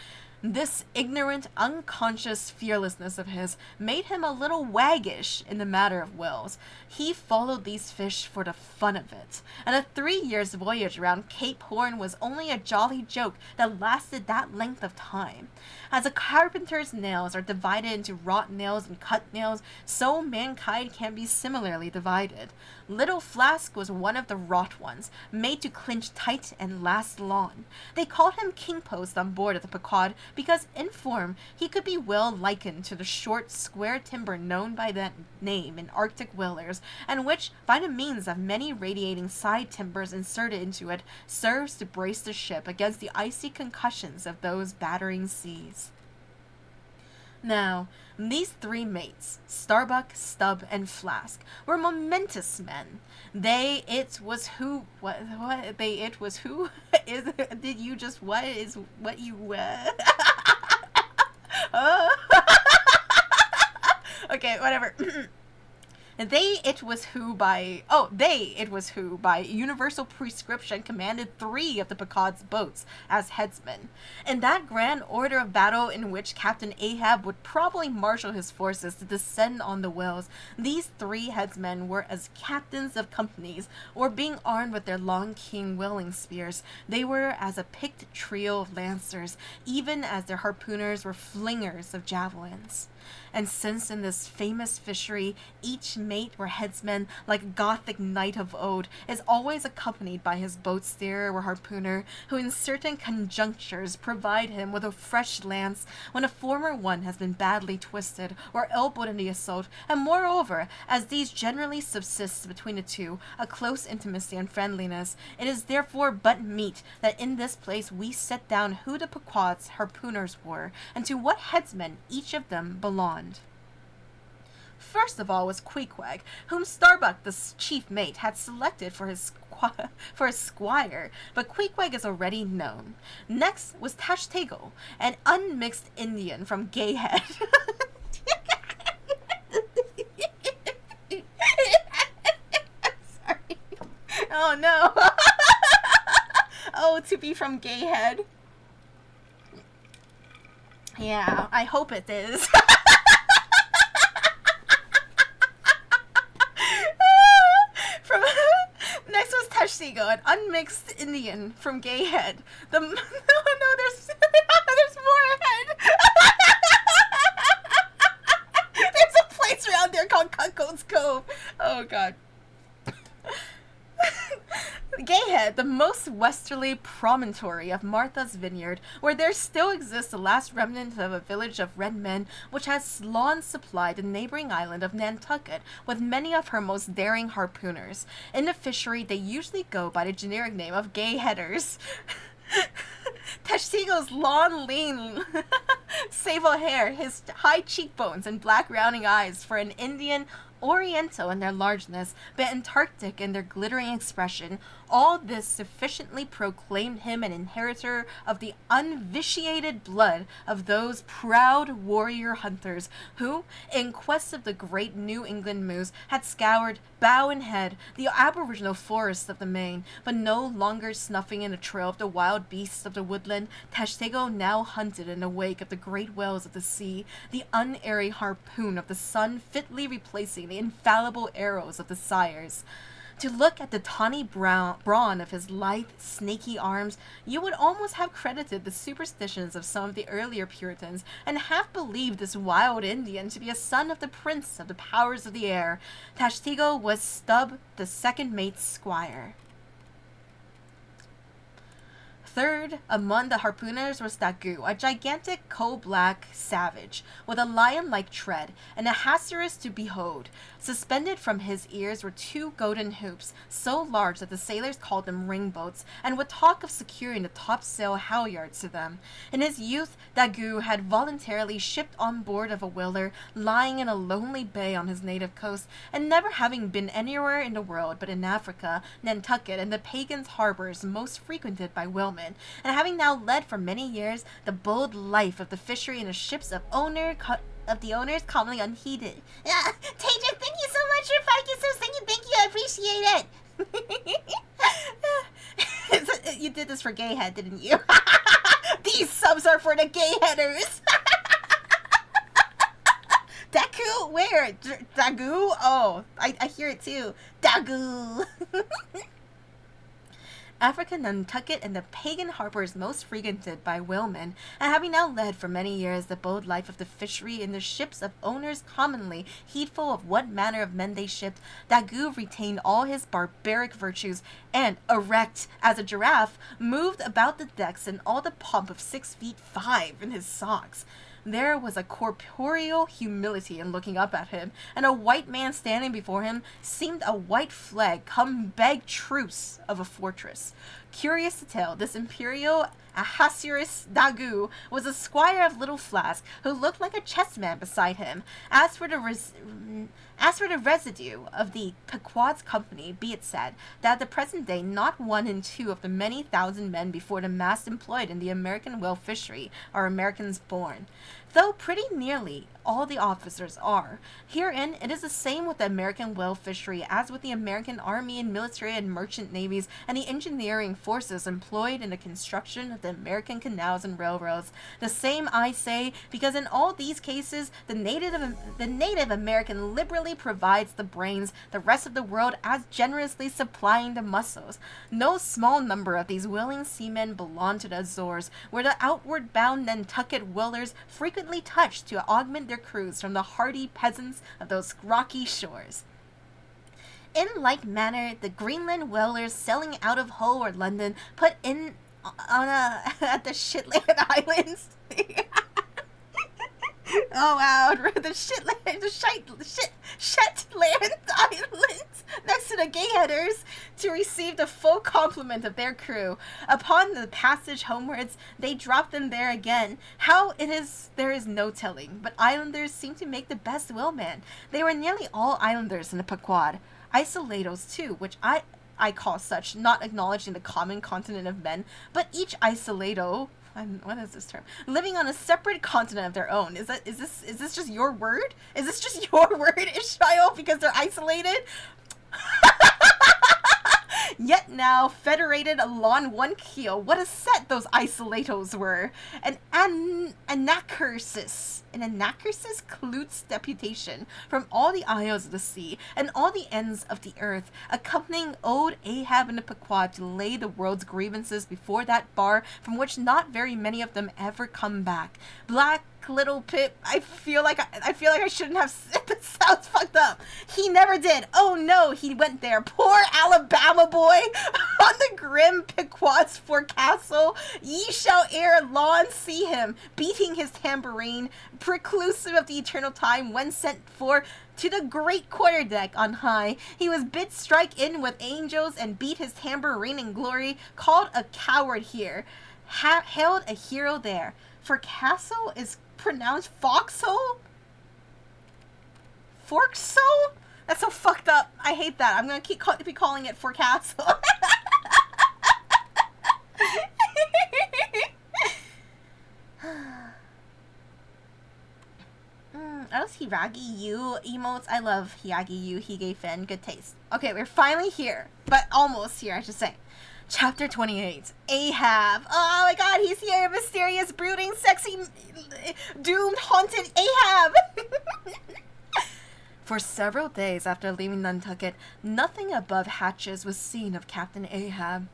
Speaker 2: This ignorant, unconscious fearlessness of his made him a little waggish in the matter of whales. He followed these fish for the fun of it, and a 3 years' voyage around Cape Horn was only a jolly joke that lasted that length of time. As a carpenter's nails are divided into wrought nails and cut nails, so mankind can be similarly divided. Little Flask was one of the wrought ones, made to clinch tight and last long. They called him King Post on board of the Pequod because in form he could be well likened to the short, square timber known by that name in Arctic whalers, and which, by the means of many radiating side timbers inserted into it, serves to brace the ship against the icy concussions of those battering seas. Now, these three mates, Starbuck, Stubb, and Flask, were momentous men. They, it was who, they, it was who, is, did you just, what is, what you, okay, whatever. They, it was who, by universal prescription commanded 3 of the Pequod's boats as headsmen. In that grand order of battle in which Captain Ahab would probably marshal his forces to descend on the whales, these 3 headsmen were as captains of companies, or being armed with their long king willing spears, they were as a picked trio of lancers, even as their harpooners were flingers of javelins. And since in this famous fishery each mate or headsman, like a Gothic knight of old, is always accompanied by his boat steerer or harpooner, who in certain conjunctures provide him with a fresh lance when a former one has been badly twisted or elbowed in the assault, and moreover, as these generally subsist between the two a close intimacy and friendliness, it is therefore but meet that in this place we set down who the Pequod's harpooners were, and to what headsmen each of them belonged. First of all was Queequeg, whom Starbuck, the chief mate, had selected for his squire, but Queequeg is already known. Next was Tashtego, an unmixed Indian from Gayhead. Sorry. Oh no. Oh, to be from Gayhead. Yeah, I hope it is. Next was Tashtego, an unmixed Indian from Gayhead. There's more ahead. There's a place around there called Cuckold's Cove. Oh god. Gayhead, the most westerly promontory of Martha's Vineyard, where there still exists the last remnant of a village of red men, which has long supplied the neighboring island of Nantucket with many of her most daring harpooners. In the fishery, they usually go by the generic name of Gayheaders. Tashtego's long, lean, sable hair, his high cheekbones, and black rounding eyes for an Indian, Oriental in their largeness, but Antarctic in their glittering expression, all this sufficiently proclaimed him an inheritor of the unvitiated blood of those proud warrior hunters who, in quest of the great New England moose, had scoured, bow and head, the aboriginal forests of the Maine, but no longer snuffing in a trail of the wild beasts of the woodland. Tashtego now hunted in the wake of the great whales of the sea, the unerring harpoon of the sun fitly replacing the infallible arrows of the sires. To look at the tawny brawn of his lithe, snaky arms, you would almost have credited the superstitions of some of the earlier Puritans, and half believed this wild Indian to be a son of the prince of the powers of the air. Tashtego was Stubb, the second mate's squire. Third among the harpooners was Daggoo, a gigantic coal-black savage, with a lion-like tread, and a hazzardous to behold. Suspended from his ears were two golden hoops, so large that the sailors called them ringboats, and would talk of securing the topsail halyards to them. In his youth, Daggoo had voluntarily shipped on board of a whaler lying in a lonely bay on his native coast, and never having been anywhere in the world but in Africa, Nantucket, and the pagans' harbors most frequented by whalemen, and having now led for many years the bold life of the fishery in the ships of the owners commonly unheeded.
Speaker 1: Taja, thank you so much for 5 gifts. Thank you, I appreciate
Speaker 2: it. You did this for gay head, didn't you? These subs are for the gay headers. Daggoo? Where? Daggoo? Oh, I hear it too. Daggoo. Africa, Nantucket, and the pagan harbors most frequented by whalemen, and having now led for many years the bold life of the fishery in the ships of owners commonly heedful of what manner of men they shipped, Daggoo retained all his barbaric virtues, and, erect as a giraffe, moved about the decks in all the pomp of 6'5" in his socks. There was a corporeal humility in looking up at him, and a white man standing before him seemed a white flag come beg truce of a fortress. Curious to tell, this imperial Ahasuerus Daggoo was a squire of Little Flask, who looked like a chessman beside him. As for the residue of the Pequod's company, be it said, that at the present day not 1 in 2 of the many thousand men before the mast employed in the American whale fishery are Americans born, though pretty nearly all the officers are. Herein it is the same with the American whale fishery as with the American army and military and merchant navies and the engineering forces employed in the construction of the American canals and railroads. The same, I say, because in all these cases the native American liberally provides the brains, the rest of the world as generously supplying the muscles. No small number of these willing seamen belong to the Azores, where the outward bound Nantucket whalers frequently touch to augment their crews from the hardy peasants of those rocky shores. In like manner, the Greenland whalers sailing out of Hull or London put in at the Shetland Islands. Oh wow, the Shetland Islands next to the gay headers to receive the full complement of their crew. Upon the passage homewards, they dropped them there again. How it is, there is no telling, but islanders seem to make the best whalemen. They were nearly all islanders in the Pequod. Isolados too, which I call such, not acknowledging the common continent of men, but each isolado, what is this term? Living on a separate continent of their own. Is this just your word? Is this just your word, Ishmael, because they're isolated? Yet now federated along one keel, what a set those isolatos were! An anacursis Klut's deputation from all the isles of the sea and all the ends of the earth, accompanying old Ahab and the Pequod to lay the world's grievances before that bar from which not very many of them ever come back. Black little Pip, I feel like I shouldn't have said this. Sounds fucked up. He never did. Oh no, he went there. Poor Alabama boy. On the grim Pequod's forecastle, ye shall ere long see him, beating his tambourine, preclusive of the eternal time when sent for to the great quarterdeck on high. He was bid strike in with angels and beat his tambourine in glory, called a coward here. hailed a hero there. For castle is pronounced foxhole? Forksole? That's so fucked up. I hate that. I'm gonna be calling it for castle. Those Hiragi Yu emotes. I love Hiragi Yu, Hige Fen. Good taste. Okay, we're finally here. But almost here, I should say. Chapter 28. Ahab. Oh my god, he's here. Mysterious, brooding, sexy, doomed, haunted Ahab. For several days after leaving Nantucket, nothing above hatches was seen of Captain Ahab.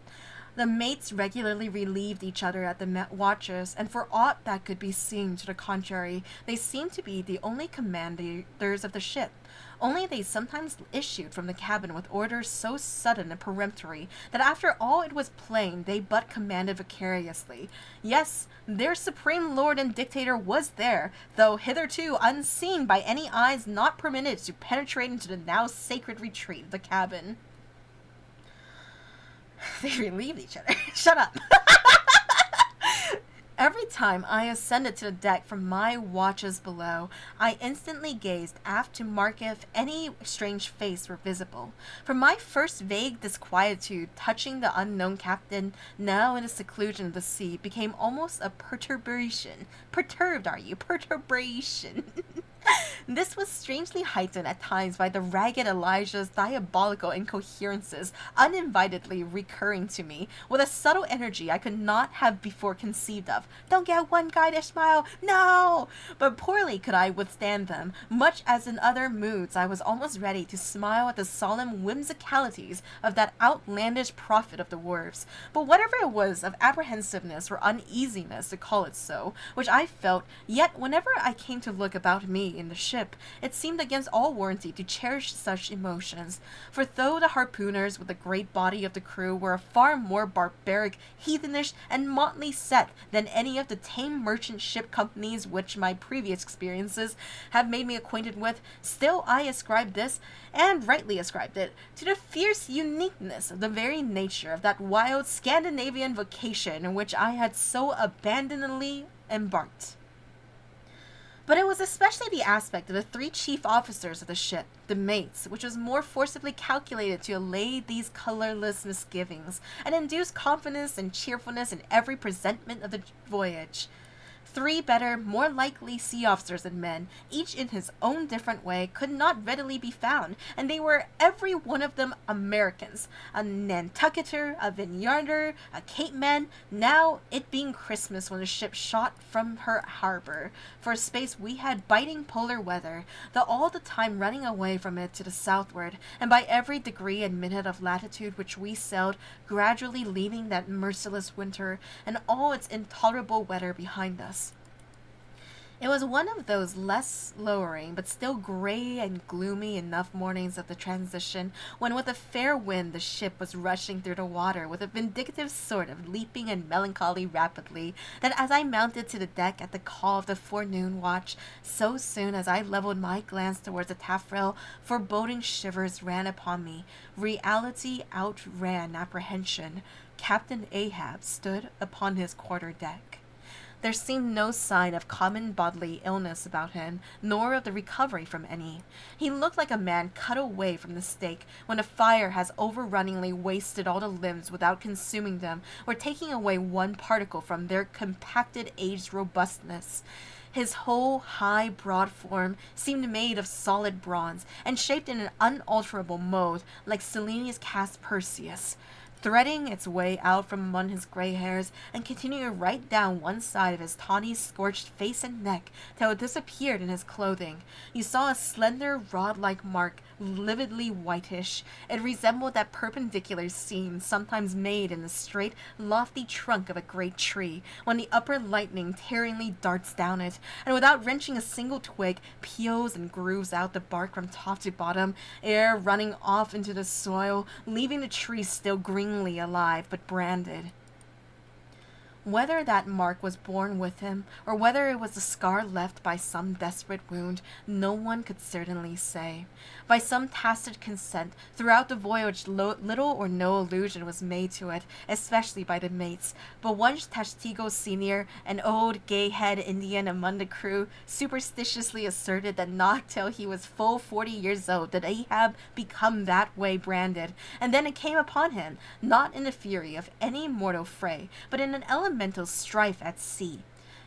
Speaker 2: The mates regularly relieved each other at the watches, and for aught that could be seen to the contrary, they seemed to be the only commanders of the ship. Only they sometimes issued from the cabin with orders so sudden and peremptory that after all it was plain they but commanded vicariously. Yes, their supreme lord and dictator was there, though hitherto unseen by any eyes not permitted to penetrate into the now sacred retreat of the cabin. They relieved each other. Shut up. Every time I ascended to the deck from my watches below, I instantly gazed aft to mark if any strange face were visible. For my first vague disquietude touching the unknown captain, now in the seclusion of the sea, became almost a perturbation. Perturbed, are you? Perturbation. This was strangely heightened at times by the ragged Elijah's diabolical incoherences uninvitedly recurring to me with a subtle energy I could not have before conceived of. Don't get one guy, Ishmael! No! But poorly could I withstand them, much as in other moods I was almost ready to smile at the solemn whimsicalities of that outlandish prophet of the wharves. But whatever it was of apprehensiveness or uneasiness, to call it so, which I felt, yet whenever I came to look about me in the ship, it seemed against all warranty to cherish such emotions. For though the harpooners with the great body of the crew were a far more barbaric, heathenish, and motley set than any of the tame merchant ship companies which my previous experiences have made me acquainted with, still I ascribed this, and rightly ascribed it, to the fierce uniqueness of the very nature of that wild Scandinavian vocation in which I had so abandonedly embarked. But it was especially the aspect of the three chief officers of the ship, the mates, which was more forcibly calculated to allay these colorless misgivings, and induce confidence and cheerfulness in every presentment of the voyage. Three better, more likely sea officers than men, each in his own different way, could not readily be found, and they were every one of them Americans, a Nantucketer, a Vineyarder, a Cape man, now it being Christmas when the ship shot from her harbor. For a space we had biting polar weather, though all the time running away from it to the southward, and by every degree and minute of latitude which we sailed, gradually leaving that merciless winter and all its intolerable weather behind us. It was one of those less lowering, but still gray and gloomy enough mornings of the transition, when with a fair wind the ship was rushing through the water with a vindictive sort of leaping and melancholy rapidly, that as I mounted to the deck at the call of the forenoon watch, so soon as I leveled my glance towards the taffrail, foreboding shivers ran upon me. Reality outran apprehension. Captain Ahab stood upon his quarter-deck. There seemed no sign of common bodily illness about him, nor of the recovery from any. He looked like a man cut away from the stake, when a fire has overrunningly wasted all the limbs without consuming them, or taking away one particle from their compacted aged robustness. His whole high, broad form seemed made of solid bronze, and shaped in an unalterable mold, like Cellini's cast Perseus, threading its way out from among his gray hairs and continuing right down one side of his tawny, scorched face and neck till it disappeared in his clothing. You saw a slender, rod-like mark, lividly whitish. It resembled that perpendicular seam sometimes made in the straight, lofty trunk of a great tree, when the upper lightning tearingly darts down it, and without wrenching a single twig, peels and grooves out the bark from top to bottom, ere running off into the soil, leaving the tree still greenly alive, but branded. Whether that mark was born with him, or whether it was a scar left by some desperate wound, no one could certainly say. By some tacit consent, throughout the voyage little or no allusion was made to it, especially by the mates, but one Tashtigo Sr., an old gay-head Indian among the crew, superstitiously asserted that not till he was full 40 years old did Ahab become that way branded, and then it came upon him, not in the fury of any mortal fray, but in an elemental strife at sea.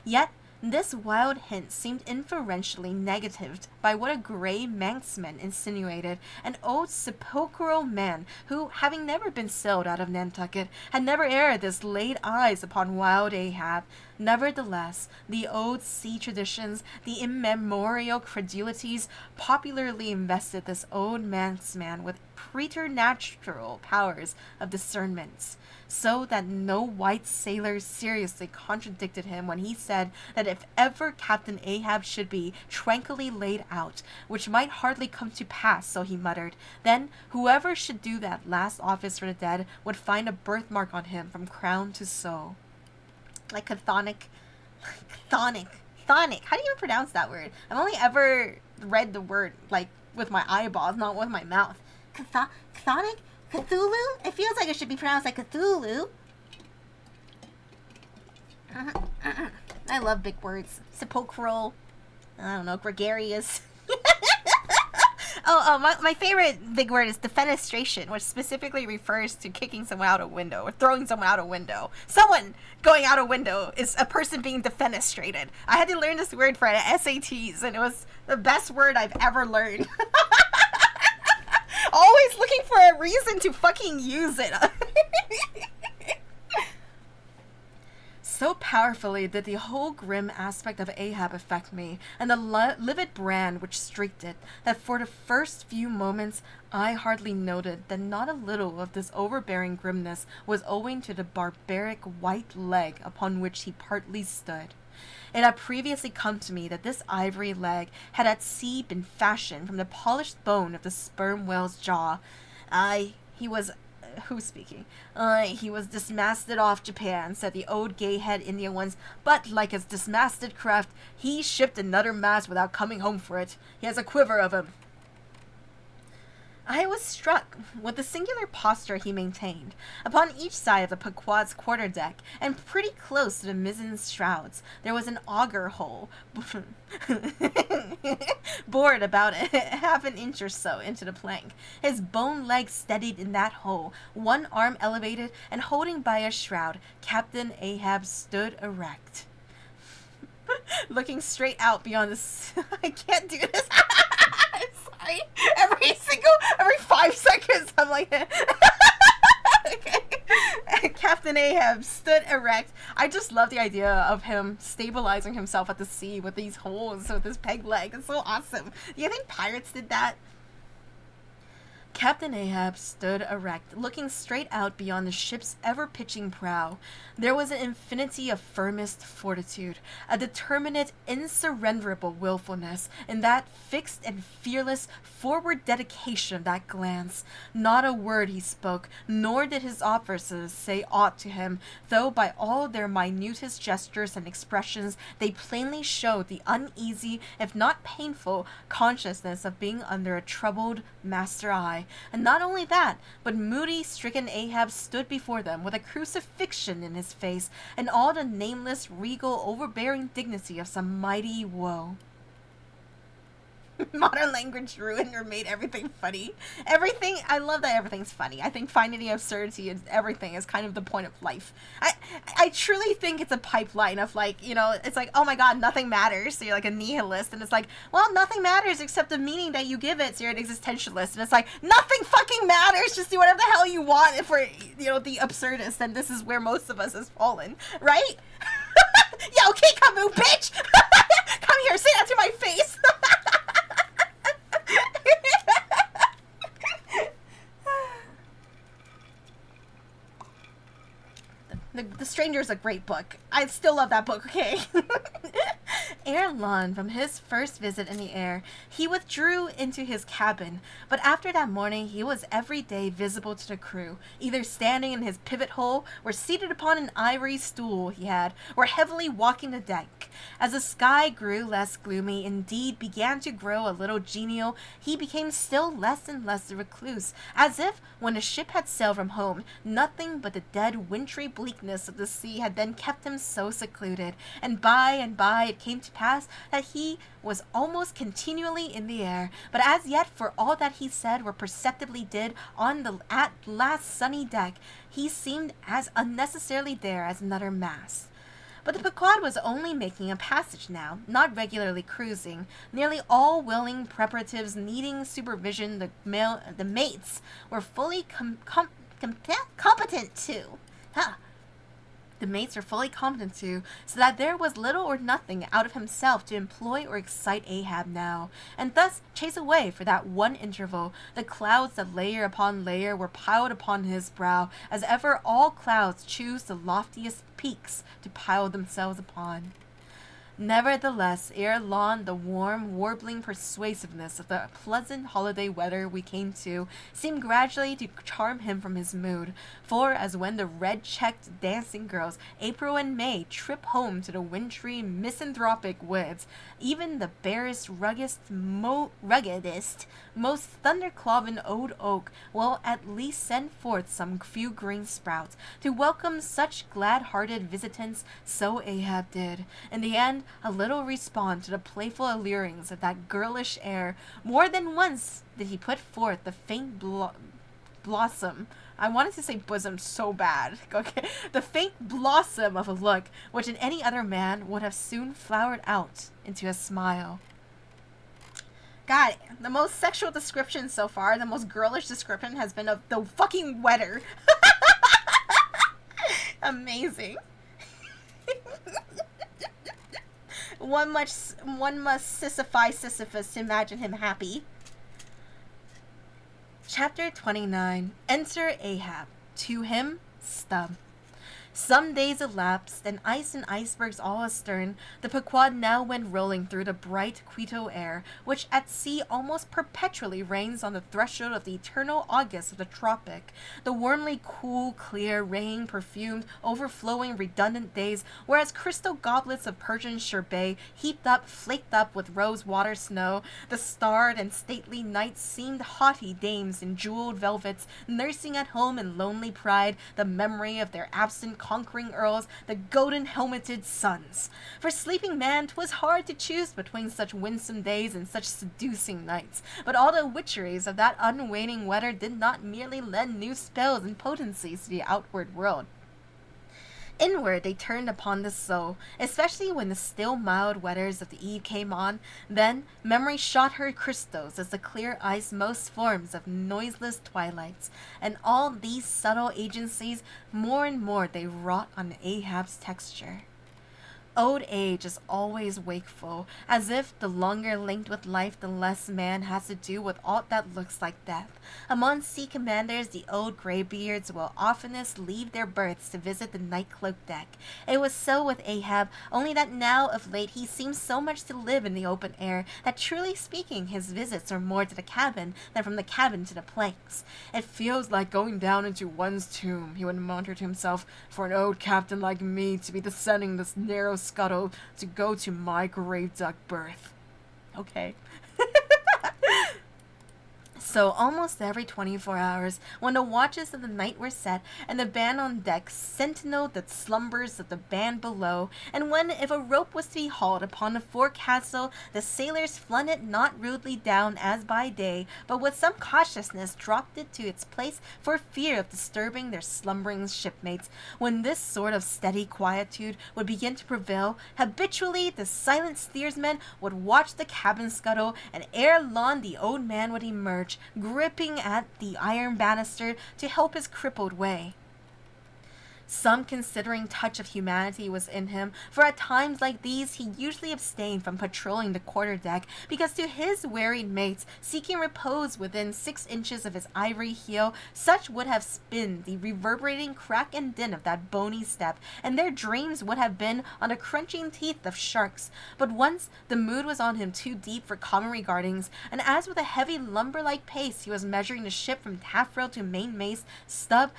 Speaker 2: Yet this wild hint seemed inferentially negatived by what a grey Manxman insinuated, an old sepulchral man who, having never been sailed out of Nantucket, had never ere this laid eyes upon wild Ahab. Nevertheless, the old sea traditions, the immemorial credulities, popularly invested this old Manxman with preternatural powers of discernment, so that no white sailor seriously contradicted him when he said that if ever Captain Ahab should be tranquilly laid out, which might hardly come to pass, so he muttered, then whoever should do that last office for the dead would find a birthmark on him from crown to sole. Like chthonic. How do you even pronounce that word? I've only ever read the word, like, with my eyeballs, not with my mouth. Chthonic? Cthulhu? It feels like it should be pronounced like Cthulhu. I love big words. Sepulchral. I don't know, gregarious. My favorite big word is defenestration, which specifically refers to kicking someone out a window or throwing someone out a window. Someone going out a window is a person being defenestrated. I had to learn this word for SATs, and it was the best word I've ever learned. Always looking for a reason to fucking use it. So powerfully did the whole grim aspect of Ahab affect me, and the livid brand which streaked it, that for the first few moments I hardly noted that not a little of this overbearing grimness was owing to the barbaric white leg upon which he partly stood. It had previously come to me that this ivory leg had at sea been fashioned from the polished bone of the sperm whale's jaw. Who's speaking? He was dismasted off Japan, said the old gay-head Indian ones, but like his dismasted craft, he shipped another mast without coming home for it. He has a quiver of him. I was struck with the singular posture he maintained. Upon each side of the Pequod's quarterdeck, and pretty close to the mizzen shrouds, there was an auger hole, bored about half an inch or so into the plank. His bone leg steadied in that hole, one arm elevated, and holding by a shroud, Captain Ahab stood erect. Looking straight out beyond the... I can't do this. I'm sorry. Every 5 seconds, I'm like... Okay. Captain Ahab stood erect. I just love the idea of him stabilizing himself at the sea with these holes with his peg leg. It's so awesome. Do you think pirates did that? Captain Ahab stood erect, looking straight out beyond the ship's ever-pitching prow. There was an infinity of firmest fortitude, a determinate, insurrenderable willfulness in that fixed and fearless forward dedication of that glance. Not a word he spoke, nor did his officers say aught to him, though by all their minutest gestures and expressions they plainly showed the uneasy, if not painful, consciousness of being under a troubled master eye. And not only that, but moody, stricken Ahab stood before them with a crucifixion in his face, and all the nameless, regal, overbearing dignity of some mighty woe. Modern language ruined or made everything funny. I love that everything's funny. I think finding the absurdity in everything is kind of the point of life. I truly think it's a pipeline of like, you know, it's like, oh my god, nothing matters. So you're like a nihilist, and it's like, well, nothing matters except the meaning that you give it. So you're an existentialist, and it's like, nothing fucking matters. Just do whatever the hell you want for, you know, the absurdist, and this is where most of us has fallen, right? Yeah, okay, Camus, bitch! Come here, say that to my face! The Stranger is a great book. I still love that book, okay? ere long from his first visit in the air, he withdrew into his cabin, but after that morning he was every day visible to the crew, either standing in his pivot hole, or seated upon an ivory stool he had, or heavily walking the deck. As the sky grew less gloomy, indeed began to grow a little genial, he became still less and less a recluse, as if, when the ship had sailed from home, nothing but the dead wintry bleakness of the sea had then kept him so secluded, and by it came to pass that he was almost continually in the air, but as yet for all that he said or perceptibly did on the at last sunny deck, he seemed as unnecessarily there as another mast. But the Pequod was only making a passage now, not regularly cruising. Nearly all willing preparatives needing supervision the mates were fully competent to. The mates were fully competent to, so that there was little or nothing out of himself to employ or excite Ahab now, and thus chase away for that one interval the clouds that layer upon layer were piled upon his brow, as ever all clouds choose the loftiest peaks to pile themselves upon. Nevertheless, ere long, the warm, warbling persuasiveness of the pleasant holiday weather we came to seemed gradually to charm him from his mood, for as when the red-checked dancing girls, April and May, trip home to the wintry, misanthropic woods, even the barest, ruggedest, most thunder-cloven old oak will at least send forth some few green sprouts to welcome such glad-hearted visitants, so Ahab did. In the end, a little respond to the playful allurings of that girlish air. More than once did he put forth the faint blossom. I wanted to say bosom so bad. Okay, the faint blossom of a look, which in any other man would have soon flowered out into a smile. God, the most sexual description so far, the most girlish description has been of the fucking wetter. Amazing. One must sisyphify Sisyphus to imagine him happy. Chapter 29. Enter Ahab. To him, Stub. Some days elapsed, and ice and icebergs all astern, the Pequod now went rolling through the bright Quito air, which at sea almost perpetually reigns on the threshold of the eternal August of the tropic. The warmly cool, clear, rain-perfumed, overflowing, redundant days, whereas crystal goblets of Persian sherbet, heaped up, flaked up with rose-water snow, the starred and stately nights seemed haughty dames in jeweled velvets, nursing at home in lonely pride the memory of their absent conquering earls, the golden-helmeted suns. For sleeping man, 'twas hard to choose between such winsome days and such seducing nights, but all the witcheries of that unwaning weather did not merely lend new spells and potencies to the outward world. Inward they turned upon the soul, especially when the still mild weathers of the eve came on. Then memory shot her crystals as the clear ice most forms of noiseless twilights, and all these subtle agencies more and more they wrought on Ahab's texture. Old age is always wakeful, as if the longer linked with life the less man has to do with aught that looks like death. Among sea commanders the old greybeards will oftenest leave their berths to visit the night-cloaked deck. It was so with Ahab, only that now of late he seems so much to live in the open air that truly speaking his visits are more to the cabin than from the cabin to the planks. It feels like going down into one's tomb, he would mutter to himself, for an old captain like me to be descending this narrow scuttle to go to my grave duck berth. Okay. So almost every 24 hours, when the watches of the night were set, and the band on deck sentineled the slumbers of the band below, and when, if a rope was to be hauled upon the forecastle, the sailors flung it not rudely down as by day, but with some cautiousness dropped it to its place for fear of disturbing their slumbering shipmates, when this sort of steady quietude would begin to prevail, habitually the silent steersman would watch the cabin scuttle, and ere long the old man would emerge, gripping at the iron banister to help his crippled way. Some considering touch of humanity was in him, for at times like these he usually abstained from patrolling the quarterdeck, because to his wearied mates, seeking repose within 6 inches of his ivory heel, such would have been the reverberating crack and din of that bony step, and their dreams would have been on the crunching teeth of sharks. But once the mood was on him too deep for common regardings, and as with a heavy lumber-like pace he was measuring the ship from taffrail to mainmast, Stubb,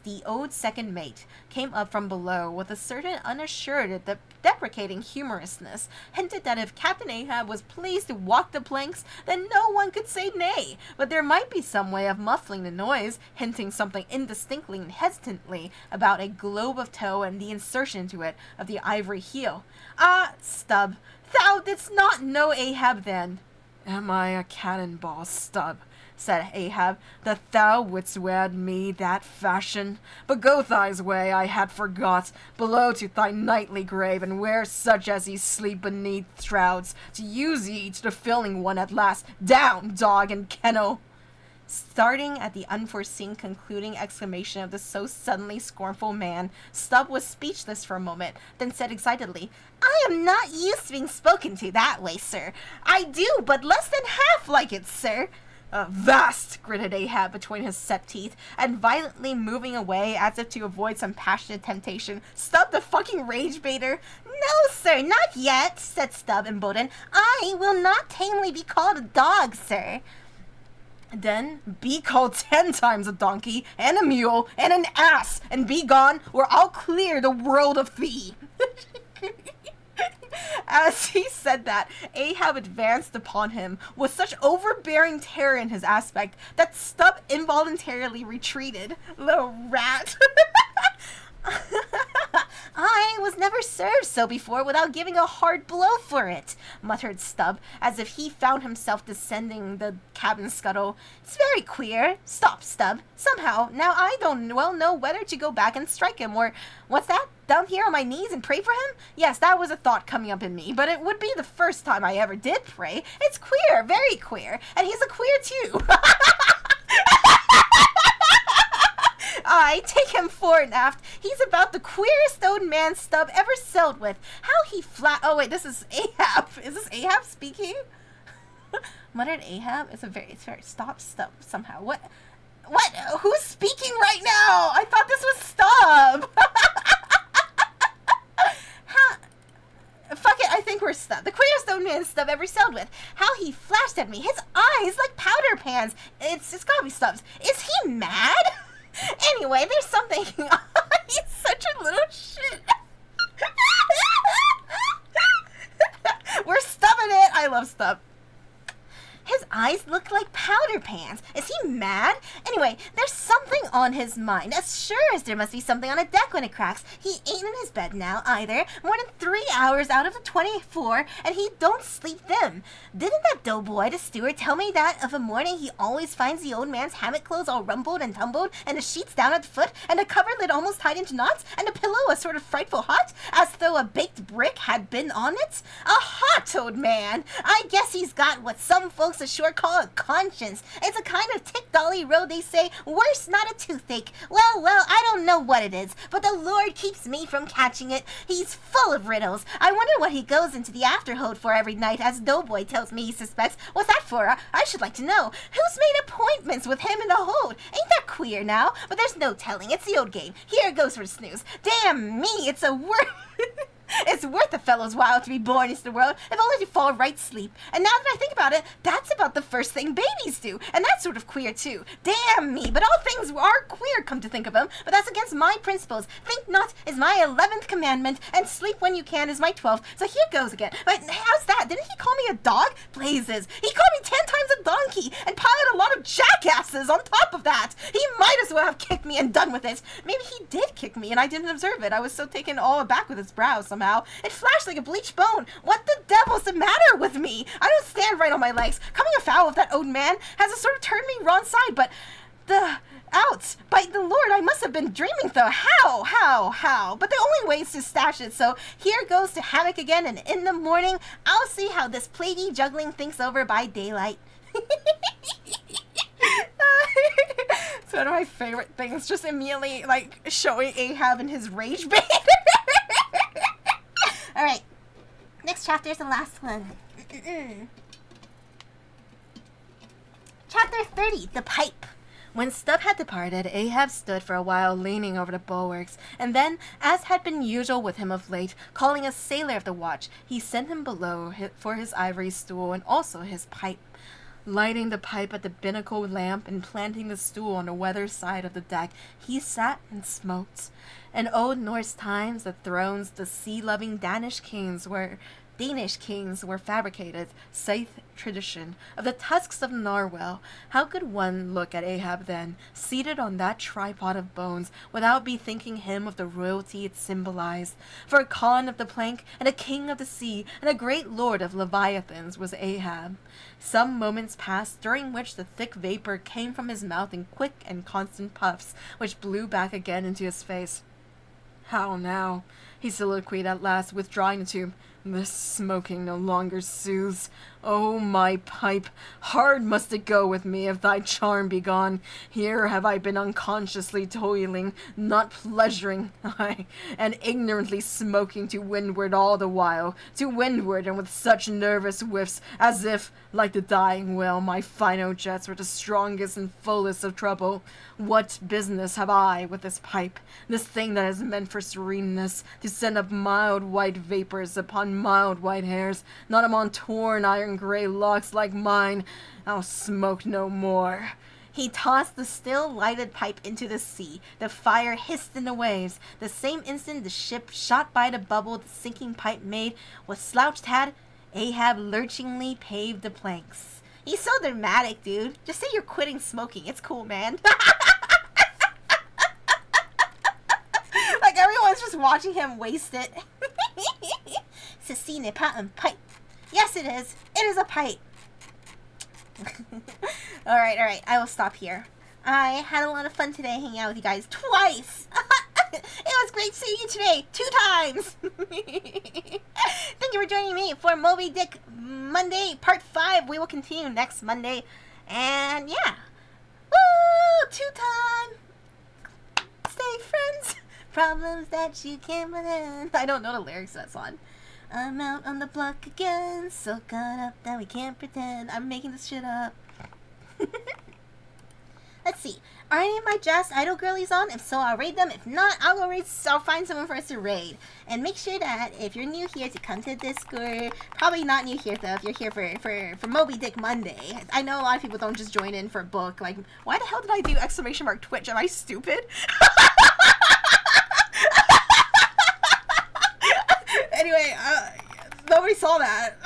Speaker 2: the old second mate, came up from below with a certain unassured deprecating humorousness, hinted that if Captain Ahab was pleased to walk the planks, then no one could say nay, but there might be some way of muffling the noise, hinting something indistinctly and hesitantly about a globe of tow and the insertion into it of the ivory heel. Ah, Stubb, thou didst not know Ahab then. Am I a cannonball, Stubb? Said Ahab, that thou wouldst wed me that fashion. But go thy way, I had forgot, below to thy nightly grave, and where such as ye sleep beneath shrouds, to use ye to the filling one at last. Down, dog and kennel! Starting at the unforeseen concluding exclamation of the so suddenly scornful man, Stubb was speechless for a moment, then said excitedly, I am not used to being spoken to that way, sir. I do but less than half like it, sir. Vast! Gritted Ahab between his set teeth, and violently moving away as if to avoid some passionate temptation. Stubb the fucking rage baiter. No, sir, not yet, said Stubb, emboldened. I will not tamely be called a dog, sir. Then be called 10 times a donkey, and a mule, and an ass, and be gone, or I'll clear the world of thee. As he said that, Ahab advanced upon him with such overbearing terror in his aspect that Stubb involuntarily retreated. Little rat. I was never served so before without giving a hard blow for it, muttered Stubb, as if he found himself descending the cabin scuttle. It's very queer. Stop, Stubb. Somehow, now I don't well know whether to go back and strike him, or, what's that? Down here on my knees and pray for him? Yes, that was a thought coming up in me, but it would be the first time I ever did pray. It's queer, very queer, and he's a queer too. I take him fore and aft. He's about the queerest old man Stubb ever sailed with. How he oh wait, this is Ahab. Is this Ahab speaking? Muttered Ahab. It's very stop Stubb somehow. What? Who's speaking right now? I thought this was Stubb. Fuck it, I think we're Stubb. The queerest old man Stubb ever sailed with. How he flashed at me. His eyes like powder pans. It's gotta be Stubbs. Is he mad? Anyway, there's something. He's such a little shit. We're stubbing it. I love Stubb. His eyes look like powder pans. Is he mad? Anyway, there's something on his mind. As sure as there must be something on a deck when it cracks. He ain't in his bed now, either. More than 3 hours out of the 24, and he don't sleep them. Didn't that doughboy, the steward, tell me that of a morning he always finds the old man's hammock clothes all rumpled and tumbled, and the sheets down at the foot, and the coverlid almost tied into knots, and the pillow a sort of frightful hot, as though a baked brick had been on it? A hot old man! I guess he's got what some folks ashore call a conscience. It's a kind of tick-dolly road, they say, worse not a toothache. Well, I don't know what it is, but the Lord keeps me from catching it. He's full of riddles. I wonder what he goes into the afterhold for every night, as Doughboy tells me he suspects. What's that for? I should like to know. Who's made appointments with him in the hold? Ain't that queer now? But there's no telling. It's the old game. Here goes for the snooze. Damn me, it's a word. It's worth a fellow's while to be born into the world, if only to fall right asleep. And now that I think about it, that's about the first thing babies do, and that's sort of queer too. Damn me, but all things are queer, come to think of them, but that's against my principles. Think not is my 11th commandment, and sleep when you can is my 12th, so here goes again. But how's that? Didn't he call me a dog? Blazes. He called me 10 times a donkey, and piled a lot of jackasses on top of that. He might as well have kicked me and done with it. Maybe he did kick me, and I didn't observe it. I was so taken all aback with his brow somehow. It flashed like a bleached bone. What the devil's the matter with me? I don't stand right on my legs. Coming afoul of that old man has a sort of turned me wrong side, but outs. By the Lord, I must have been dreaming though. How? But the only way is to stash it, so here goes to hammock again, and in the morning, I'll see how this plaguey juggling thinks over by daylight. One of my favorite things, just immediately, like, showing Ahab in his rage bait.
Speaker 1: Alright. Next chapter is the last one. Chapter 30, The Pipe.
Speaker 2: When Stubb had departed, Ahab stood for a while leaning over the bulwarks, and then, as had been usual with him of late, calling a sailor of the watch, he sent him below for his ivory stool and also his pipe. Lighting the pipe at the binnacle lamp and planting the stool on the weather side of the deck, he sat and smoked. In old Norse times, the thrones the sea-loving Danish kings were fabricated, saith tradition, of the tusks of narwhal. How could one look at Ahab then, seated on that tripod of bones, without bethinking him of the royalty it symbolized? For a Khan of the plank, and a king of the sea, and a great lord of Leviathans was Ahab. Some moments passed, during which the thick vapor came from his mouth in quick and constant puffs, which blew back again into his face. "How now?" he soliloquized at last, withdrawing the tube. "This smoking no longer soothes. Oh, my pipe, hard must it go with me if thy charm be gone. Here have I been unconsciously toiling, not pleasuring, aye, and ignorantly smoking to windward all the while, to windward, and with such nervous whiffs, as if, like the dying whale, my final jets were the strongest and fullest of trouble. What business have I with this pipe, this thing that is meant for sereneness, to send up mild white vapors upon mild white hairs, not among torn iron gray locks like mine? I'll smoke no more." He tossed the still lighted pipe into the sea. The fire hissed in the waves. The same instant the ship shot by the bubble the sinking pipe made, with slouched hat, Ahab lurchingly paved the planks.
Speaker 1: He's so dramatic, dude. Just say you're quitting smoking. It's cool, man.
Speaker 2: Like, everyone's just watching him waste it.
Speaker 1: Ceci n'est pas un pipe.
Speaker 2: Yes, it is. It is a pipe. Alright. I will stop here.
Speaker 1: I had a lot of fun today hanging out with you guys twice. It was great seeing you today 2 times. Thank you for joining me for Moby Dick Monday Part 5. We will continue next Monday. And yeah. Woo! 2 time. Stay friends. Problems that you can't put in.
Speaker 2: I don't know the lyrics to that song.
Speaker 1: I'm out on the block again, so caught up that we can't pretend. I'm making this shit up. Let's see. Are any of my Just Idol girlies on? If so, I'll raid them. If not, I'll find someone for us to raid. And make sure that if you're new here to come to Discord, probably not new here though, if you're here for Moby Dick Monday. I know a lot of people don't just join in for a book. Like,
Speaker 2: why the hell did I do ! Twitch? Am I stupid? Anyway, nobody saw that.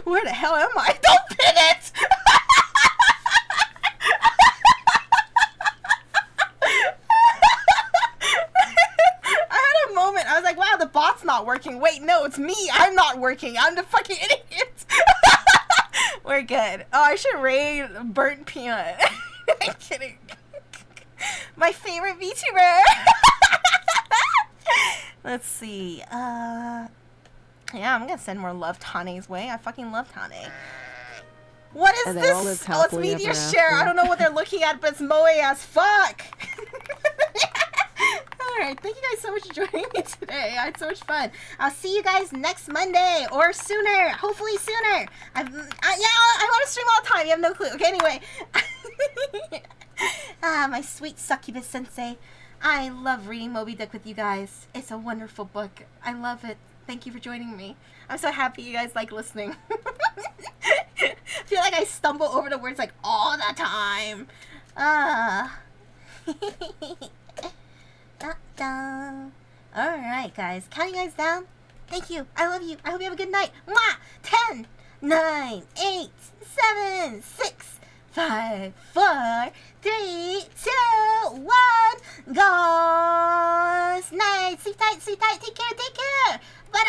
Speaker 2: Where the hell am I? Don't pin it! I had a moment. I was like, wow, the bot's not working. Wait, no, it's me. I'm not working. I'm the fucking idiot. We're good. Oh, I should raid Burnt Peanut. I'm kidding. My favorite VTuber. Let's see. Yeah, I'm gonna send more love Tane's way. I fucking love Tane. What is this? Oh, it's Meteor Share. I don't know what they're looking at, but it's moe as fuck. Alright, thank you guys so much for joining me today. I had so much fun. I'll see you guys next Monday or sooner. Hopefully sooner. I want to stream all the time. You have no clue. Okay, anyway. My sweet succubus sensei. I love reading Moby Dick with you guys. It's a wonderful book. I love it. Thank you for joining me. I'm so happy you guys like listening. I feel like I stumble over the words like all the time. Alright, guys. Counting you guys down. Thank you. I love you. I hope you have a good night. Mwah! 10, 9, 8, 7, 6, 5, 4, 3, 2, 1. Ghost night. Sleep tight. Take care. But